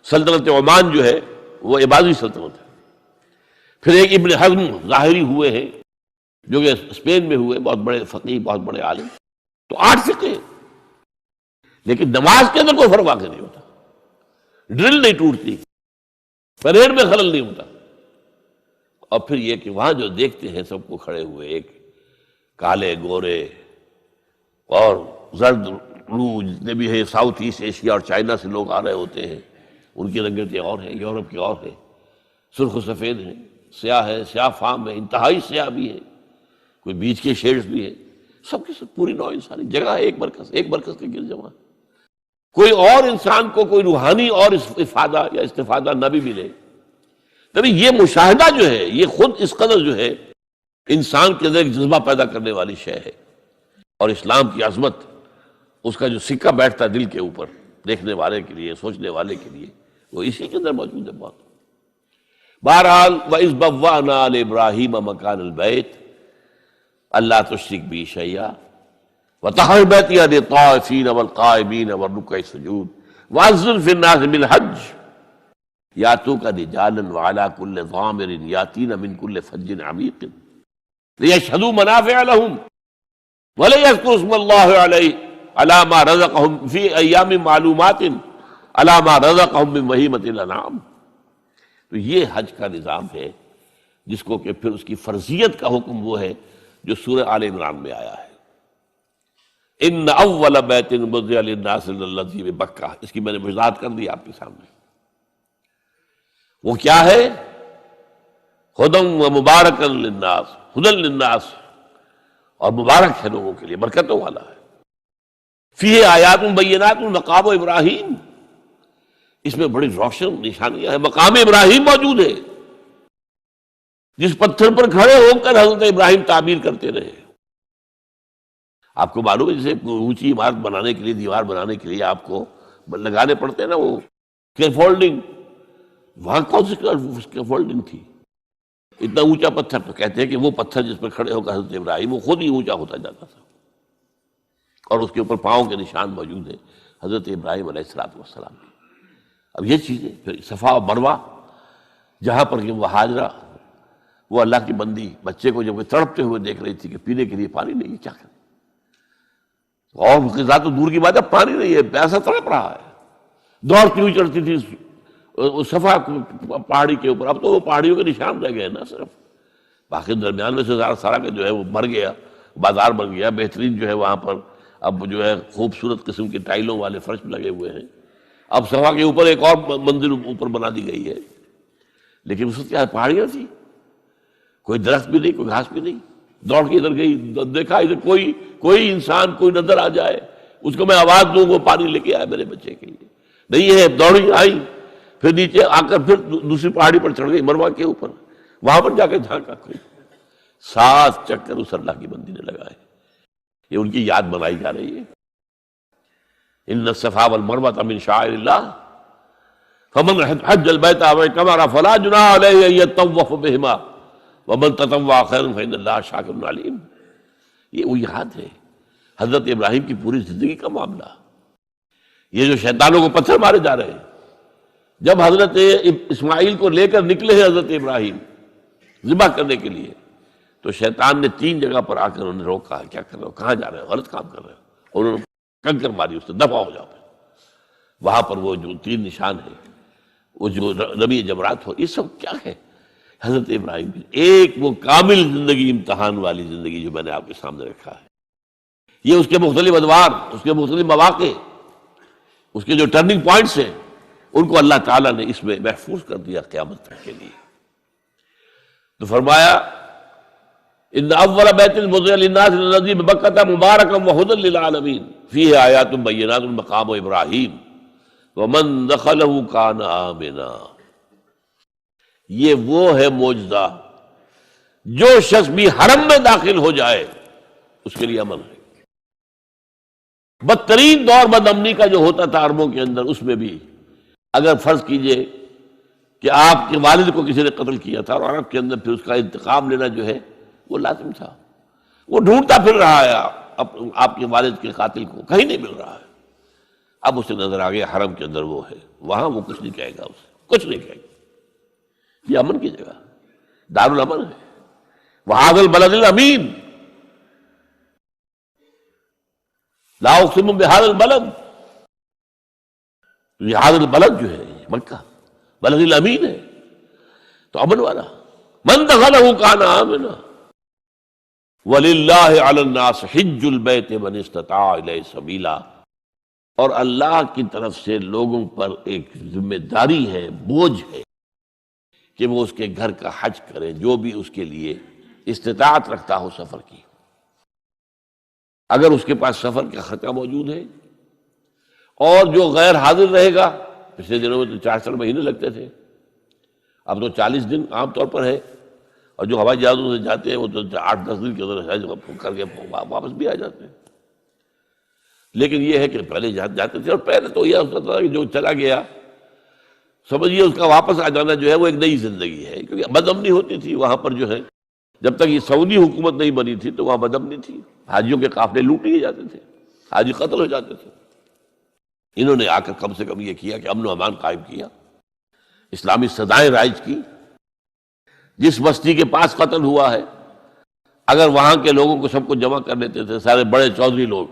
سلطنت عمان جو ہے وہ عباضی سلطنت ہے. پھر ایک ابن حزم ظاہری ہوئے ہیں جو کہ اسپین میں ہوئے، بہت بڑے فقیہ، بہت بڑے عالم. تو 8 فقہ ہیں، لیکن نماز کے اندر کوئی فرق واقع نہیں ہوتا. ڈرل نہیں ٹوٹتی، پریڈ میں خلل نہیں ہوتا. اور پھر یہ کہ وہاں جو دیکھتے ہیں سب کو کھڑے ہوئے، ایک کالے گورے اور زرد روح جتنے بھی ہیں، ساؤتھ ایسٹ ایشیا اور چائنا سے لوگ آ رہے ہوتے ہیں. ان کی رنگتیں اور ہیں، یورپ کے اور ہیں، سرخ و سفید ہیں، سیاہ ہے، سیاہ فام ہے، انتہائی سیاہ بھی ہے، کوئی بیچ کے شیڈز بھی ہیں. سب کی سب پوری نوع انسانی جگہ ہے، ایک مرکز کے گرد جمع. کوئی اور انسان کو کوئی روحانی اور افادہ یا استفادہ نہ بھی ملے. تبھی یہ مشاہدہ جو ہے یہ خود اس قدر جو ہے انسان کے اندر ایک جذبہ پیدا کرنے والی شے ہے. اور اسلام کی عظمت، اس کا جو سکہ بیٹھتا ہے دل کے اوپر دیکھنے والے کے لیے، سوچنے والے کے لیے، وہ اسی کے اندر موجود ہے. بہت بہرحال وَإِذْ بَوَّأْنَا لِإِبْرَاهِيمَ مَكَانَ الْبَيْتِ أَلَّا تُشْرِكْ بِي شَيْئًا وَطَهِّرْ بَيْتِيَ لِلطَّائِفِينَ وَالْقَائِمِينَ وَالرُّكَّعِ السُّجُودِ وَأَذِّنْ فِي النَّاسِ بِالْحَجِّ يَأْتُوكَ رِجَالًا وَعَلَىٰ كُلِّ ضَامِرٍ يَأْتِينَ مِنْ كُلِّ فَجٍّ عَمِيقٍ لِيَشْهَدُوا مَنَافِعَ لَهُمْ وَلِيَذْكُرُوا اسْمَ اللَّهِ عَلَىٰ مَا رَزَقَهُمْ فِي أَيَّامٍ مَّعْلُومَاتٍ عَلَىٰ مَا رَزَقَهُمْ مِن بَهِيمَةِ الْأَنْعَامِ. تو یہ حج کا نظام ہے جس کو کہ پھر اس کی فرضیت کا حکم وہ ہے جو سورہ آل عمران میں آیا ہے. ان اول بیت وضع للناس للذی ببکہ، اس کی میں نے وضاحت کر دی آپ کے سامنے. وہ کیا ہے؟ ہدی و مبارکا للناس، ہدی للناس، اور مبارک ہے لوگوں کے لیے، برکتوں والا ہے. فیہ آیات بینات مقام ابراہیم، اس میں بڑی روشن نشانیاں ہیں. مقام ابراہیم موجود ہے جس پتھر پر کھڑے ہو کر حضرت ابراہیم تعبیر کرتے رہے. آپ کو معلوم ہے جیسے اونچی عمارت بنانے کے لیے، دیوار بنانے کے لیے آپ کو لگانے پڑتے ہیں نا وہ اسکیفولڈنگ، وہاں کون سی اسکیفولڈنگ تھی؟ اتنا اونچا پتھر. تو کہتے ہیں کہ وہ پتھر جس پر کھڑے ہو کر حضرت ابراہیم وہ خود ہی اونچا ہوتا جاتا تھا، اور اس کے اوپر پاؤں کے نشان موجود ہیں حضرت ابراہیم علیہ السلام کی. اب یہ چیزیں پھر صفا اور مروہ، جہاں پر کہ وہ حاجرہ وہ اللہ کی بندی بچے کو جب وہ تڑپتے ہوئے دیکھ رہی تھی کہ پینے کے لیے پانی نہیں ہے، کیا کریں، اور غذا تو دور کی بات ہے، پانی نہیں ہے، پیاسا تڑپ رہا ہے. دوڑتی ہوئی چڑھتی تھی صفا پہاڑی کے اوپر. اب تو وہ پہاڑیوں کے نشان رہ گئے نا صرف، باقی درمیان میں سے سارا کا جو ہے وہ مر گیا، بازار بن گیا. بہترین جو ہے وہاں پر اب جو ہے خوبصورت قسم کے ٹائلوں والے فرش لگے ہوئے ہیں. اب صفا کے اوپر ایک اور مندر اوپر بنا دی گئی ہے، لیکن اس وقت کیا پہاڑیاں تھی، کوئی درخت بھی نہیں، کوئی گھاس بھی نہیں. دوڑ کے ادھر گئی، دیکھا ادھر کوئی انسان کوئی نظر آ جائے اس کو میں آواز دوں وہ پانی لے کے آئے میرے بچے کے لیے. نہیں ہے. دوڑی آئی، پھر نیچے آ کر پھر دوسری پہاڑی پر چڑھ گئی مروہ کے اوپر، وہاں پر جا کے جھانکا کوئی 7 چکر اس اللہ کی بندی نے لگائے. یہ ان کی یاد بنائی جا رہی ہے. ان الصفا والمروة من شعائر اللہ فمن حج البیت او اعتمر فلا جناح علیہ ان یطوف بہما ومن تطوع خیرا فإن اللہ شاکر علیم. یہ وہ یاد ہے حضرت ابراہیم کی پوری زندگی کا معاملہ. یہ جو شیطانوں کو پتھر مارے جا رہے ہیں، جب حضرت اسماعیل کو لے کر نکلے ہیں حضرت ابراہیم ذبح کرنے کے لیے، تو شیطان نے 3 جگہ پر آ کر انہیں روکا. کیا کر رہے ہو، کہاں جا رہے ہو، غلط کام کر رہے ہو. اور انہوں نے کنکر ماری اس سے، دفع ہو جاؤ. وہاں پر وہ جو 3 نشان ہیں، وہ جو رمی جمرات ہو، یہ سب کیا ہے؟ حضرت ابراہیم کی ایک وہ کامل زندگی، امتحان والی زندگی جو میں نے آپ کے سامنے رکھا ہے. یہ اس کے مختلف ادوار، اس کے مختلف مواقع، اس کے جو ٹرننگ پوائنٹس ہیں، ان کو اللہ تعالیٰ نے اس میں محفوظ کر دیا قیامت تک کے لیے. تو فرمایا ان اول بیت وضع للناس الذی ببکۃ مبارکا وہدی للعالمین فیہ آیات بینات مقام ابراہیم ومن دخلہ کان آمنا. یہ وہ ہے معجزہ، جو شخص بھی حرم میں داخل ہو جائے اس کے لیے امن ہے. بدترین دور بد امنی کا جو ہوتا تھا عربوں کے اندر، اس میں بھی اگر فرض کیجئے کہ آپ کے والد کو کسی نے قتل کیا تھا، اور عرب کے اندر پھر اس کا انتقام لینا جو ہے وہ لازم تھا. وہ ڈھونڈتا پھر رہا ہے آپ کے والد کے قاتل کو، کہیں نہیں مل رہا ہے. اب اسے نظر آ گیا حرم کے اندر وہ ہے، وہاں وہ کچھ نہیں کہے گا، اسے کچھ نہیں کہے گا. یہ امن کی جگہ، دار الامن ہے. وہذا البلد الامین، لا اقسم بہذا البلد. یہ ہذا البلد جو ہے مکہ بلد الامین ہے، تو امن والا. من دخلہ کان آمنا وللہ علی الناس حج البیت من استطاع الیہ سبیلا. اور اللہ کی طرف سے لوگوں پر ایک ذمہ داری ہے، بوجھ ہے کہ وہ اس کے گھر کا حج کرے، جو بھی اس کے لیے استطاعت رکھتا ہو سفر کی. اگر اس کے پاس سفر کا خرچہ موجود ہے، اور جو غیر حاضر رہے گا، پچھلے دنوں میں تو 4 مہینے لگتے تھے، اب تو 40 دن عام طور پر ہے. اور جو ہوائی جہازوں سے جاتے ہیں وہ تو 8-10 دن کے اندر حج کر کے واپس بھی آ جاتے ہیں. لیکن یہ ہے کہ پہلے جاتے تھے، اور پہلے تو یہ ہوتا تھا کہ جو چلا گیا سمجھیے اس کا واپس آ جانا جو ہے وہ ایک نئی زندگی ہے. کیونکہ بد امنی ہوتی تھی وہاں پر جو ہے، جب تک یہ سعودی حکومت نہیں بنی تھی تو وہاں بد امنی تھی. حاجیوں کے قافلے لوٹ لیے جاتے تھے، حاجی قتل ہو جاتے تھے. انہوں نے آ کر کم سے کم یہ کیا کہ امن و امان قائم کیا، اسلامی سزائیں رائج کی. جس بستی کے پاس قتل ہوا ہے، اگر وہاں کے لوگوں کو سب کو جمع کر لیتے تھے، سارے بڑے چودھری لوگ،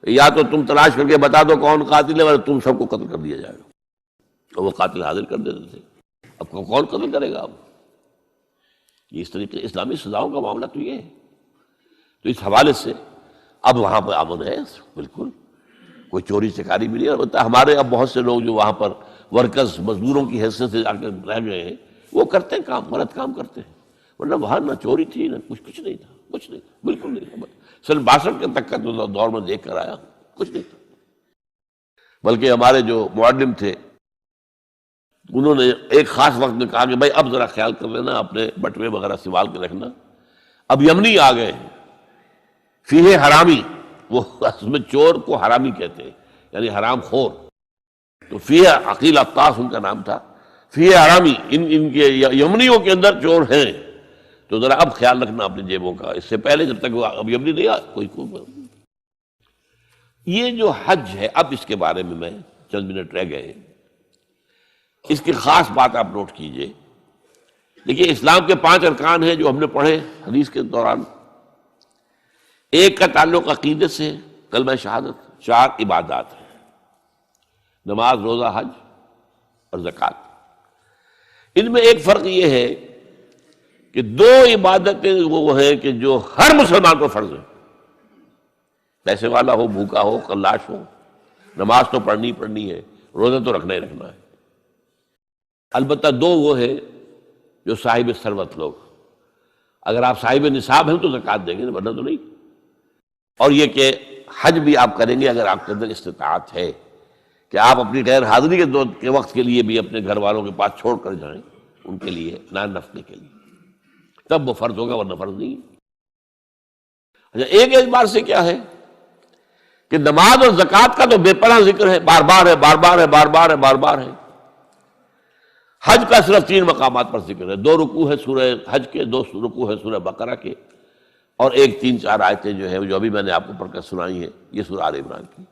یا تو تم تلاش کر کے بتا دو کون قاتل ہے، ورنہ تم سب کو قتل کر دیا جائے گا. تو وہ قاتل حاضر کر دیتے تھے. اب کون قتل کرے گا؟ اب یہ اس طریقے اسلامی سزاؤں کا معاملہ تو یہ ہے. تو اس حوالے سے اب وہاں پر امن ہے، بالکل کوئی چوری چکاری بھی نہیں. البتہ ہمارے اب بہت سے لوگ جو وہاں پر ورکرز مزدوروں کی حیثیت سے جا کے رہ گئے ہیں، وہ کرتے ہیں کام، غلط کام کرتے ہیں. ورنہ وہاں نہ چوری تھی، نہ کچھ نہیں تھا، کچھ نہیں تھا، بالکل نہیں تھا. سن 62 کے تک کا تو دور میں دیکھ کر آیا، کچھ نہیں تھا. بلکہ ہمارے جو معلم تھے انہوں نے ایک خاص وقت میں کہا کہ بھائی اب ذرا خیال کر لینا، اپنے بٹوے وغیرہ سنبھال کے رکھنا، اب یمنی آ گئے ہیں، فیہ حرامی، وہ اس میں چور کو حرامی کہتے ہیں، یعنی حرام خور، تو فیہ عقیل عطاس ان کا نام تھا، فیہ حرامی، ان کے یمنیوں کے اندر چور ہیں، تو ذرا اب خیال رکھنا اپنی جیبوں کا، اس سے پہلے جب تک وہ اب یمنی نہیں آیا کوئی یہ جو حج ہے، اب اس کے بارے میں چند منٹ رہ گئے ہیں، اس کی خاص بات آپ نوٹ کیجئے۔ دیکھیے اسلام کے 5 ارکان ہیں جو ہم نے پڑھے حدیث کے دوران۔ ایک کا تعلق عقیدے سے، کلمہ شہادت، 4 عبادات ہیں، نماز، روزہ، حج اور زکوٰۃ۔ ان میں ایک فرق یہ ہے کہ 2 عبادتیں وہ ہیں کہ جو ہر مسلمان کو فرض ہے، پیسے والا ہو، بھوکا ہو، خلاش ہو، نماز تو پڑھنی ہے، روزہ تو رکھنا ہی رکھنا ہے۔ البتہ 2 وہ ہیں جو صاحب ثروت لوگ، اگر آپ صاحب نصاب ہیں تو زکوٰۃ دیں گے، ورنہ تو نہیں۔ اور یہ کہ حج بھی آپ کریں گے اگر آپ کے اندر استطاعت ہے کہ آپ اپنی غیر حاضری کے وقت کے لیے بھی اپنے گھر والوں کے پاس چھوڑ کر جائیں، ان کے لیے، نان نفقے کے لیے، تب وہ فرض ہوگا، ورنہ فرض نہیں۔ اچھا، ایک اعتبار سے کیا ہے کہ نماز اور زکوٰۃ کا تو بے پناہ ذکر ہے، بار بار ہے، بار بار ہے، بار بار ہے، بار بار ہے۔ حج کا صرف 3 مقامات پر ذکر ہے، 2 رکوع ہے سورہ حج کے، 2 رکوع ہے سورہ بقرہ کے، اور 3-4 آیتیں جو ہیں جو ابھی میں نے آپ کو پڑھ کر سنائی ہیں، یہ سورہ آل عمران کی۔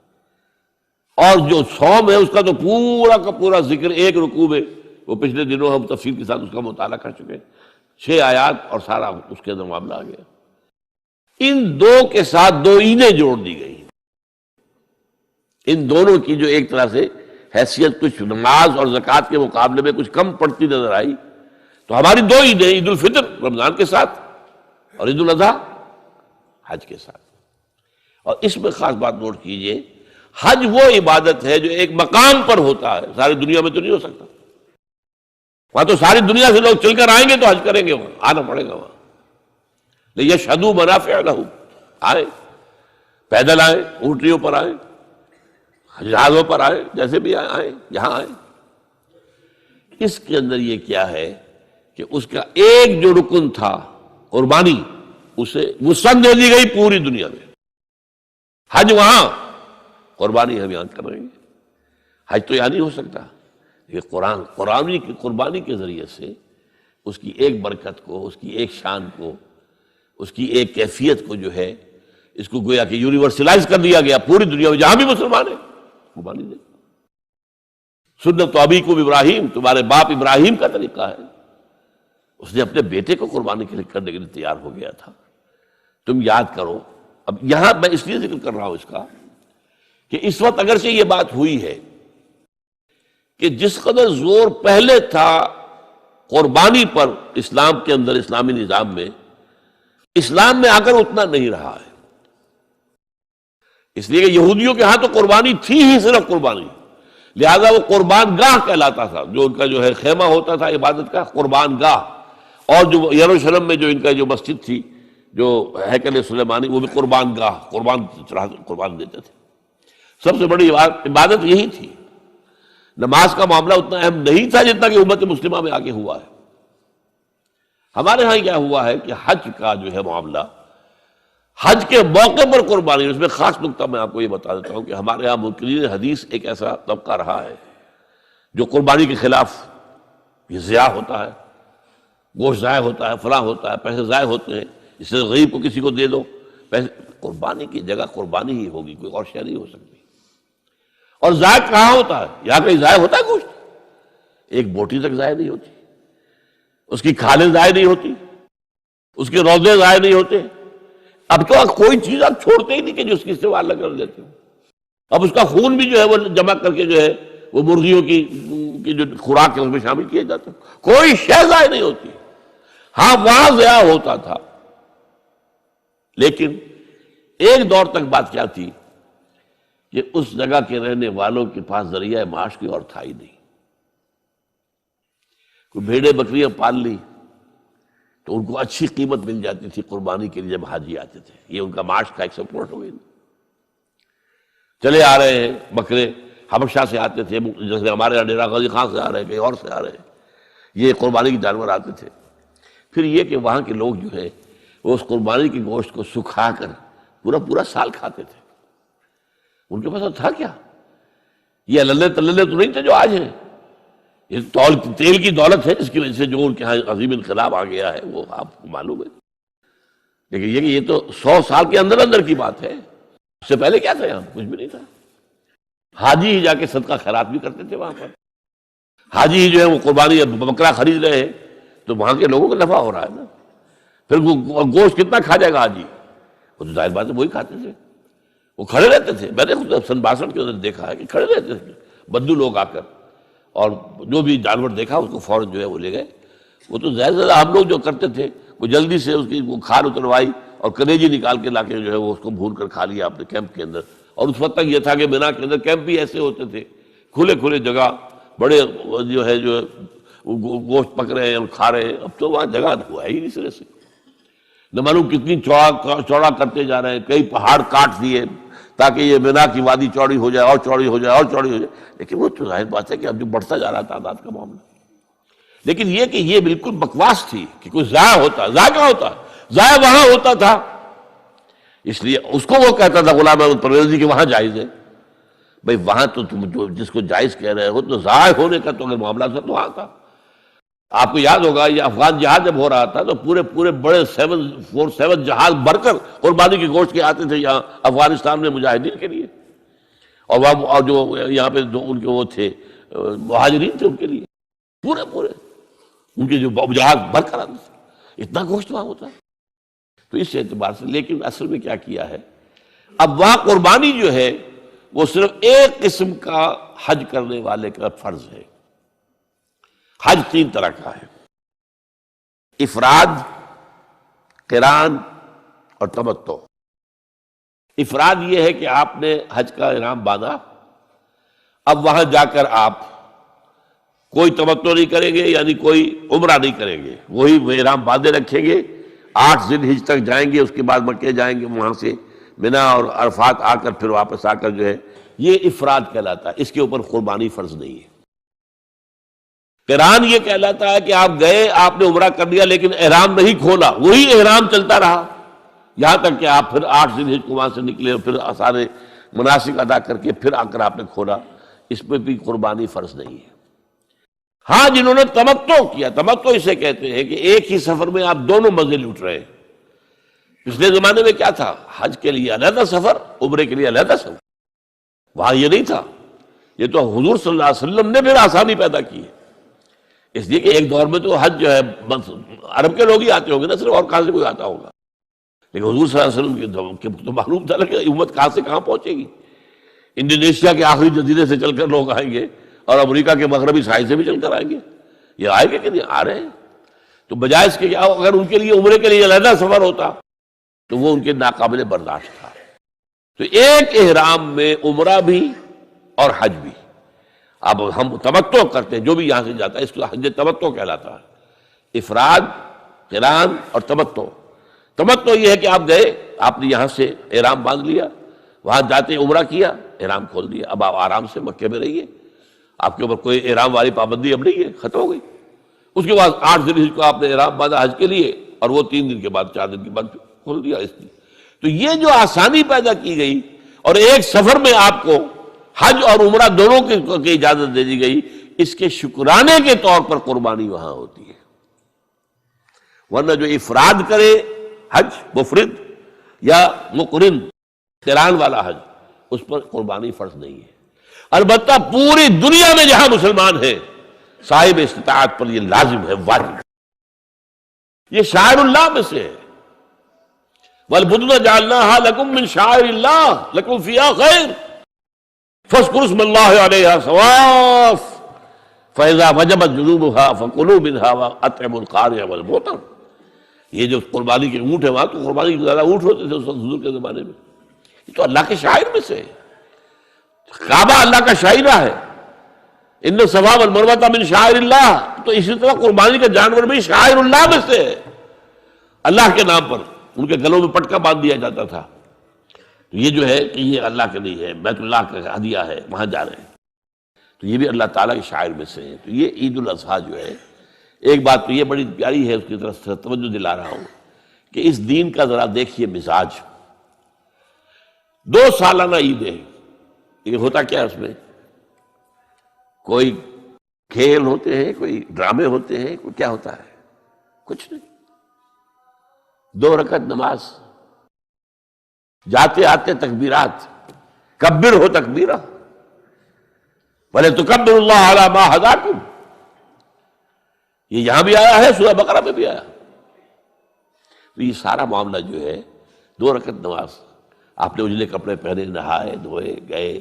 اور جو صوم ہے اس کا تو پورا کا پورا ذکر ایک رکوع میں، وہ پچھلے دنوں ہم تفصیل کے ساتھ اس کا مطالعہ کر چکے ہیں، 6 آیات اور سارا اس کے اندر معاملہ آ گیا۔ ان 2 کے ساتھ 2 عیدیں جوڑ دی گئی، ان دونوں کی جو ایک طرح سے حیثیت کچھ نماز اور زکوٰۃ کے مقابلے میں کچھ کم پڑتی نظر آئی، تو ہماری 2 عیدیں، عید الفطر رمضان کے ساتھ اور عید الاضحیٰ حج کے ساتھ۔ اور اس میں خاص بات نوٹ کیجئے، حج وہ عبادت ہے جو ایک مقام پر ہوتا ہے، ساری دنیا میں تو نہیں ہو سکتا، وہاں تو ساری دنیا سے لوگ چل کر آئیں گے تو حج کریں گے، وہاں آنا پڑے گا، وہاں لیشہدوا منافع لہم، آئے پیدل آئے، اونٹنیوں پر آئے، جہازوں پر آئے، جیسے بھی آئے، یہاں آئے۔ اس کے اندر یہ کیا ہے کہ اس کا ایک جو رکن تھا قربانی، اسے وسعت دے دی گئی پوری دنیا میں۔ حج وہاں، قربانی ہم یہاں کر رہے ہیں۔ حج تو یہاں نہیں ہو سکتا، یہ قربانی کے ذریعے سے اس کی ایک برکت کو، اس کی ایک شان کو، اس کی ایک کیفیت کو جو ہے، اس کو گویا کہ یونیورسلائز کر دیا گیا پوری دنیا میں، جہاں بھی مسلمان ہیں قربانی دے۔ سنت ابیکم ابراہیم، تمہارے باپ ابراہیم کا طریقہ ہے، اس نے اپنے بیٹے کو قربانی کرنے کے لیے تیار ہو گیا تھا۔ تم یاد کرو، اب یہاں میں اس لیے ذکر کر رہا ہوں اس کا کہ اس وقت اگرچہ یہ بات ہوئی ہے کہ جس قدر زور پہلے تھا قربانی پر اسلام کے اندر، اسلامی نظام میں، اسلام میں آ کر اتنا نہیں رہا ہے، اس لیے کہ یہودیوں کے ہاں تو قربانی تھی ہی صرف قربانی، لہذا وہ قربان گاہ کہلاتا تھا، جو ان کا جو ہے خیمہ ہوتا تھا عبادت کا، قربان گاہ۔ اور جو یروشلم میں جو ان کا جو مسجد تھی، جو ہیکل سلیمانی، وہ بھی قربان گاہ، قربان دیتے تھے۔ سب سے بڑی عبادت یہی تھی۔ نماز کا معاملہ اتنا اہم نہیں تھا جتنا کہ امت مسلمہ میں آگے ہوا ہے۔ ہمارے ہاں کیا ہوا ہے کہ حج کا جو ہے معاملہ، حج کے موقع پر قربانی، اس میں خاص نکتہ میں آپ کو یہ بتا دیتا ہوں کہ ہمارے ہاں منکرین حدیث ایک ایسا طبقہ رہا ہے جو قربانی کے خلاف، یہ ضیاع ہوتا ہے، گوشت ضائع ہوتا ہے، فلاں ہوتا ہے، پیسے ضائع ہوتے ہیں، اس سے غریب کو کسی کو دے دو پیسے۔ قربانی کی جگہ قربانی ہی ہوگی، کوئی اور شے نہیں ہو سکتی۔ اور ضائع کہاں ہوتا ہے؟ یہاں کہیں ضائع ہوتا ہے گوشت؟ ایک بوٹی تک ضائع نہیں ہوتی، اس کی کھالیں ضائع نہیں ہوتی، اس کے روزے ضائع نہیں ہوتے۔ اب تو کوئی چیز آپ چھوڑتے ہی نہیں کہ جو اس کی استعمال کر لیتے ہو۔ اب اس کا خون بھی جو ہے وہ جمع کر کے جو ہے وہ مرغیوں کی جو خوراک ہے اس میں شامل کیے جاتے ہیں، کوئی شے ضائع نہیں ہوتی۔ ہاں وہاں ضیاع ہوتا تھا، لیکن ایک دور تک بات کیا تھی کہ اس جگہ کے رہنے والوں کے پاس ذریعہ معاش کی اور تھا ہی نہیں۔ کوئی بھیڑیں بکریاں پال لی تو ان کو اچھی قیمت مل جاتی تھی قربانی کے لیے جب حاجی آتے تھے، یہ ان کا معاش کا ایک سپورٹ ہو گئی۔ چلے آ رہے ہیں بکرے، حبشہ سے آتے تھے، جیسے ہمارے یہاں ڈیرہ غازی خان سے آ رہے ہیں، کہیں اور سے آ رہے ہیں، یہ قربانی کے جانور آتے تھے۔ پھر یہ کہ وہاں کے لوگ جو ہے وہ اس قربانی کے گوشت کو سکھا کر پورا پورا سال کھاتے تھے۔ ان کے پاس تھا کیا؟ یہ للے تللے تو نہیں تھے جو آج ہیں، یہ تیل کی دولت ہے جس کی وجہ سے جو ان کے ہاں عظیم انقلاب آ گیا ہے وہ آپ کو معلوم ہے۔ لیکن یہ کہ یہ تو 100 سال کے اندر اندر کی بات ہے، اس سے پہلے کیا تھا؟ یہاں کچھ بھی نہیں تھا۔ حاجی ہی جا کے صدقہ خیرات بھی کرتے تھے وہاں پر، حاجی ہی جو ہے وہ قربانی بکرا خرید رہے ہیں تو وہاں کے لوگوں کو نفع ہو رہا ہے نا۔ پھر وہ گوشت کتنا کھا جائے گا حاجی؟ وہ تو ظاہر بات ہے وہی کھاتے تھے، وہ کھڑے رہتے تھے۔ میں نے خود سن 62 کے اندر دیکھا ہے کہ کھڑے رہتے تھے بدو لوگ آ کر، اور جو بھی جانور دیکھا اس کو فوراً جو ہے وہ لے گئے۔ وہ تو زیادہ زیادہ ہم لوگ جو کرتے تھے وہ جلدی سے اس کی وہ کھال اتروائی اور کلیجی نکال کے لا کے جو ہے وہ اس کو بھون کر کھا لیا اپنے کیمپ کے اندر۔ اور اس وقت تک یہ تھا کہ مینا کے اندر کیمپ بھی ایسے ہوتے تھے، کھلے کھلے جگہ، بڑے جو ہے گوشت پک رہے ہیں اور کھا رہے ہیں۔ اب تو وہاں جگہ ہوا ہی نہیں سرے سے، نہ معلوم کتنی چوڑا کرتے جا رہے ہیں، کئی پہاڑ کاٹ دیے تاکہ یہ مینا کی وادی چوڑی ہو جائے اور چوڑی ہو جائے اور چوڑی ہو جائے۔ لیکن وہ تو ظاہر بات ہے کہ اب جو بڑھتا جا رہا تعداد کا معاملہ۔ لیکن یہ کہ یہ بالکل بکواس تھی کہ کوئی ضائع ہوتا، ضائع کہاں ہوتا؟ ضائع وہاں ہوتا تھا، اس لیے اس کو وہ کہتا تھا غلام احمد پرویزی کہ وہاں جائز ہے۔ بھئی وہاں تو تم جو جس کو جائز کہہ رہے ہو تو ضائع ہونے کا تو اگر معاملہ تھا تو وہاں تھا۔ آپ کو یاد ہوگا یہ افغان جہاد جب ہو رہا تھا تو پورے بڑے 747 جہاز بھر کر قربانی کے گوشت کے آتے تھے یہاں افغانستان میں مجاہدین کے لیے، اور وہاں اور جو یہاں پہ ان کے وہ تھے مہاجرین تھے ان کے لیے، پورے ان کے جو جہاز بھر کر آتے تھے، اتنا گوشت وہاں ہوتا ہے۔ تو اس اعتبار سے لیکن اصل میں کیا کیا ہے، اب وہاں قربانی جو ہے وہ صرف ایک قسم کا حج کرنے والے کا فرض ہے۔ حج 3 طرح کا ہے، افراد، قران اور تمتع۔ افراد یہ ہے کہ آپ نے حج کا احرام باندھا، اب وہاں جا کر آپ کوئی تمتع نہیں کریں گے، یعنی کوئی عمرہ نہیں کریں گے، وہی وہ احرام باندھے رکھیں گے، 8 ذی الحجہ تک جائیں گے، اس کے بعد مکے جائیں گے، وہاں سے منا اور عرفات آ کر پھر واپس آ کر جو ہے یہ افراد کہلاتا ہے، اس کے اوپر قربانی فرض نہیں ہے۔ قران یہ کہلاتا ہے کہ آپ گئے، آپ نے عمرہ کر لیا لیکن احرام نہیں کھولا، وہی احرام چلتا رہا یہاں تک کہ آپ پھر 8 ذی الحجہ کو وہاں سے نکلے اور پھر سارے مناسک ادا کر کے پھر آ کر آپ نے کھولا، اس پہ بھی قربانی فرض نہیں ہے۔ ہاں جنہوں نے تمتع کیا، تمتع اسے کہتے ہیں کہ ایک ہی سفر میں آپ دونوں مزے لوٹ رہے ہیں۔ پچھلے زمانے میں کیا تھا، حج کے لیے علیحدہ سفر، عمرے کے لیے علیحدہ سفر، وہاں یہ نہیں تھا۔ یہ تو حضور صلی اللہ علیہ وسلم نے پھر آسانی پیدا کی ہے، اس لیے کہ ایک دور میں تو حج جو ہے بس عرب کے لوگ ہی آتے ہوں گے نا، صرف، اور کہاں سے کوئی آتا ہوگا۔ لیکن حضور صلی اللہ علیہ وسلم کے تو معلوم تھا کہ امت کہاں سے کہاں پہنچے گی۔ انڈونیشیا کے آخری جزیرے سے چل کر لوگ آئیں گے اور امریکہ کے مغربی ساحل سے بھی چل کر آئیں گے، یہ آئے گے کہ نہیں آ رہے ہیں۔ تو بجائے اس کے اگر ان کے لیے عمرے کے لیے علیحدہ سفر ہوتا تو وہ ان کے ناقابل برداشت تھا۔ تو ایک احرام میں عمرہ بھی اور حج بھی۔ اب ہم تمتع کرتے ہیں، جو بھی یہاں سے جاتا ہے اس کو حج تمتع کہلاتا ہے، افراد، قران اور تمتع۔ تمتع یہ ہے کہ آپ گئے، آپ نے یہاں سے احرام باندھ لیا، وہاں جاتے عمرہ کیا، احرام کھول دیا، اب آپ آرام سے مکے میں رہیے، آپ کے اوپر کوئی احرام والی پابندی اب نہیں ہے، ختم ہو گئی۔ اس کے بعد 8 ذی الحجہ کو آپ نے احرام باندھا حج کے لیے، اور وہ 3 دن کے بعد 4 دن کے بعد کھول دیا اس لیے۔ تو یہ جو آسانی پیدا کی گئی اور ایک سفر میں آپ کو حج اور عمرہ دونوں کی اجازت دے دی گئی، اس کے شکرانے کے طور پر قربانی وہاں ہوتی ہے۔ ورنہ جو افراد کرے حج مفرد یا مقرن قران والا حج، اس پر قربانی فرض نہیں ہے۔ البتہ پوری دنیا میں جہاں مسلمان ہیں صاحب استطاعت پر یہ لازم ہے، واجب ہے، یہ شاعر اللہ میں سے ہے۔ وَالْبُدْنَ جَعَلْنَاهَا لَكُم مِّن شَعَائِرِ اللَّهِ لَكُمْ فِيهَا خَيْرٌ فاذكروا اسم الله عليها صواف فإذا وجبت جنوبها فكلوا منها وأطعموا القانع والمعتر۔ یہ جو قربانی کے اونٹ ہے، وہاں تو قربانی کے زیادہ اونٹ ہوتے تھے اس وقت حضور کے زمانے میں، یہ تو اللہ کے شاعر میں سے ہے۔ کعبہ اللہ کا شاعرہ ہے، ان الصفا والمروہ من شعائر اللہ، تو اسی طرح قربانی کا جانور بھی شاعر اللہ میں سے ہے، اللہ کے نام پر ان کے گلوں میں پٹکا باندھ دیا جاتا تھا۔ تو یہ جو ہے کہ یہ اللہ کے لیے ہے، بیت اللہ کا ہدیہ ہے، وہاں جا رہے ہیں۔ تو یہ بھی اللہ تعالیٰ کے شاعر میں سے ہیں. تو یہ عید الاضحیٰ جو ہے، ایک بات تو یہ بڑی پیاری ہے، اس کی طرف توجہ دلا رہا ہوں کہ اس دین کا ذرا دیکھیے مزاج. 2 سالانہ عید ہے، لیکن ہوتا کیا ہے اس میں؟ کوئی کھیل ہوتے ہیں، کوئی ڈرامے ہوتے ہیں، کوئی کیا ہوتا ہے؟ کچھ نہیں. 2 رکعت نماز، جاتے آتے تکبیرات، کبر ہو تکبیرہ وَلِتُكَبِّرُوا اللَّهَ عَلَى مَا هَدَاكُمْ. یہ یہاں بھی آیا ہے، سورہ بقرہ میں بھی آیا. تو یہ سارا معاملہ جو ہے 2 رکعت نماز، آپ نے اجلے کپڑے پہنے، نہائے دھوئے گئے،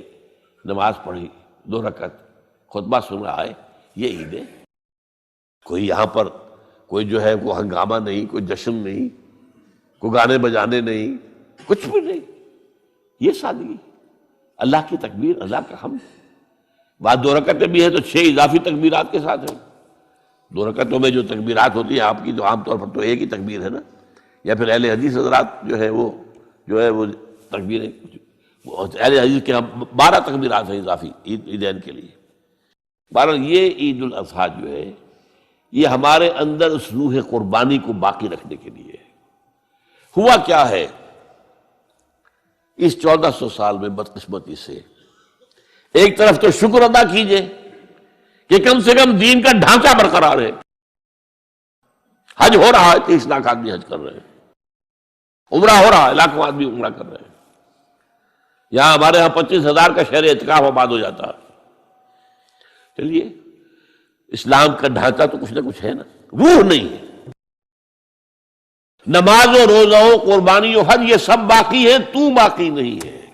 نماز پڑھی 2 رکعت، خطبہ سن رہا ہے، یہ عید ہے. کوئی یہاں پر کوئی جو ہے وہ ہنگامہ نہیں، کوئی جشن نہیں، کوئی گانے بجانے نہیں، کچھ بھی نہیں. یہ سادگی، اللہ کی تکبیر، اللہ کا حمد. بعد 2 رکعتیں بھی ہیں تو 6 اضافی تکبیرات کے ساتھ ہیں. 2 رکعتوں میں جو تکبیرات ہوتی ہیں آپ کی، تو عام طور پر تو ایک ہی تکبیر ہے نا، یا پھر اہل حدیث حضرات جو ہے وہ تکبیریں، اہل حدیث کے 12 تکبیرات ہیں اضافی عیدین کے لیے. بہرحال یہ عید الاضحیٰ جو ہے یہ ہمارے اندر اس روح قربانی کو باقی رکھنے کے لیے ہے. ہوا کیا ہے اس 1400 سال میں بدقسمتی سے؟ ایک طرف تو شکر ادا کیجئے کہ کم سے کم دین کا ڈھانچہ برقرار ہے. حج ہو رہا ہے، 30 لاکھ آدمی حج کر رہے ہیں. عمرہ ہو رہا ہے، لاکھوں آدمی عمرہ کر رہے ہیں. یہاں ہمارے ہاں 25,000 کا شہر اعتکاف آباد ہو جاتا ہے. چلیے، اسلام کا ڈھانچہ تو کچھ نہ کچھ ہے نا، روح نہیں ہے. نماز و روزہ و قربانی و حج یہ سب باقی ہے، تو باقی نہیں ہے.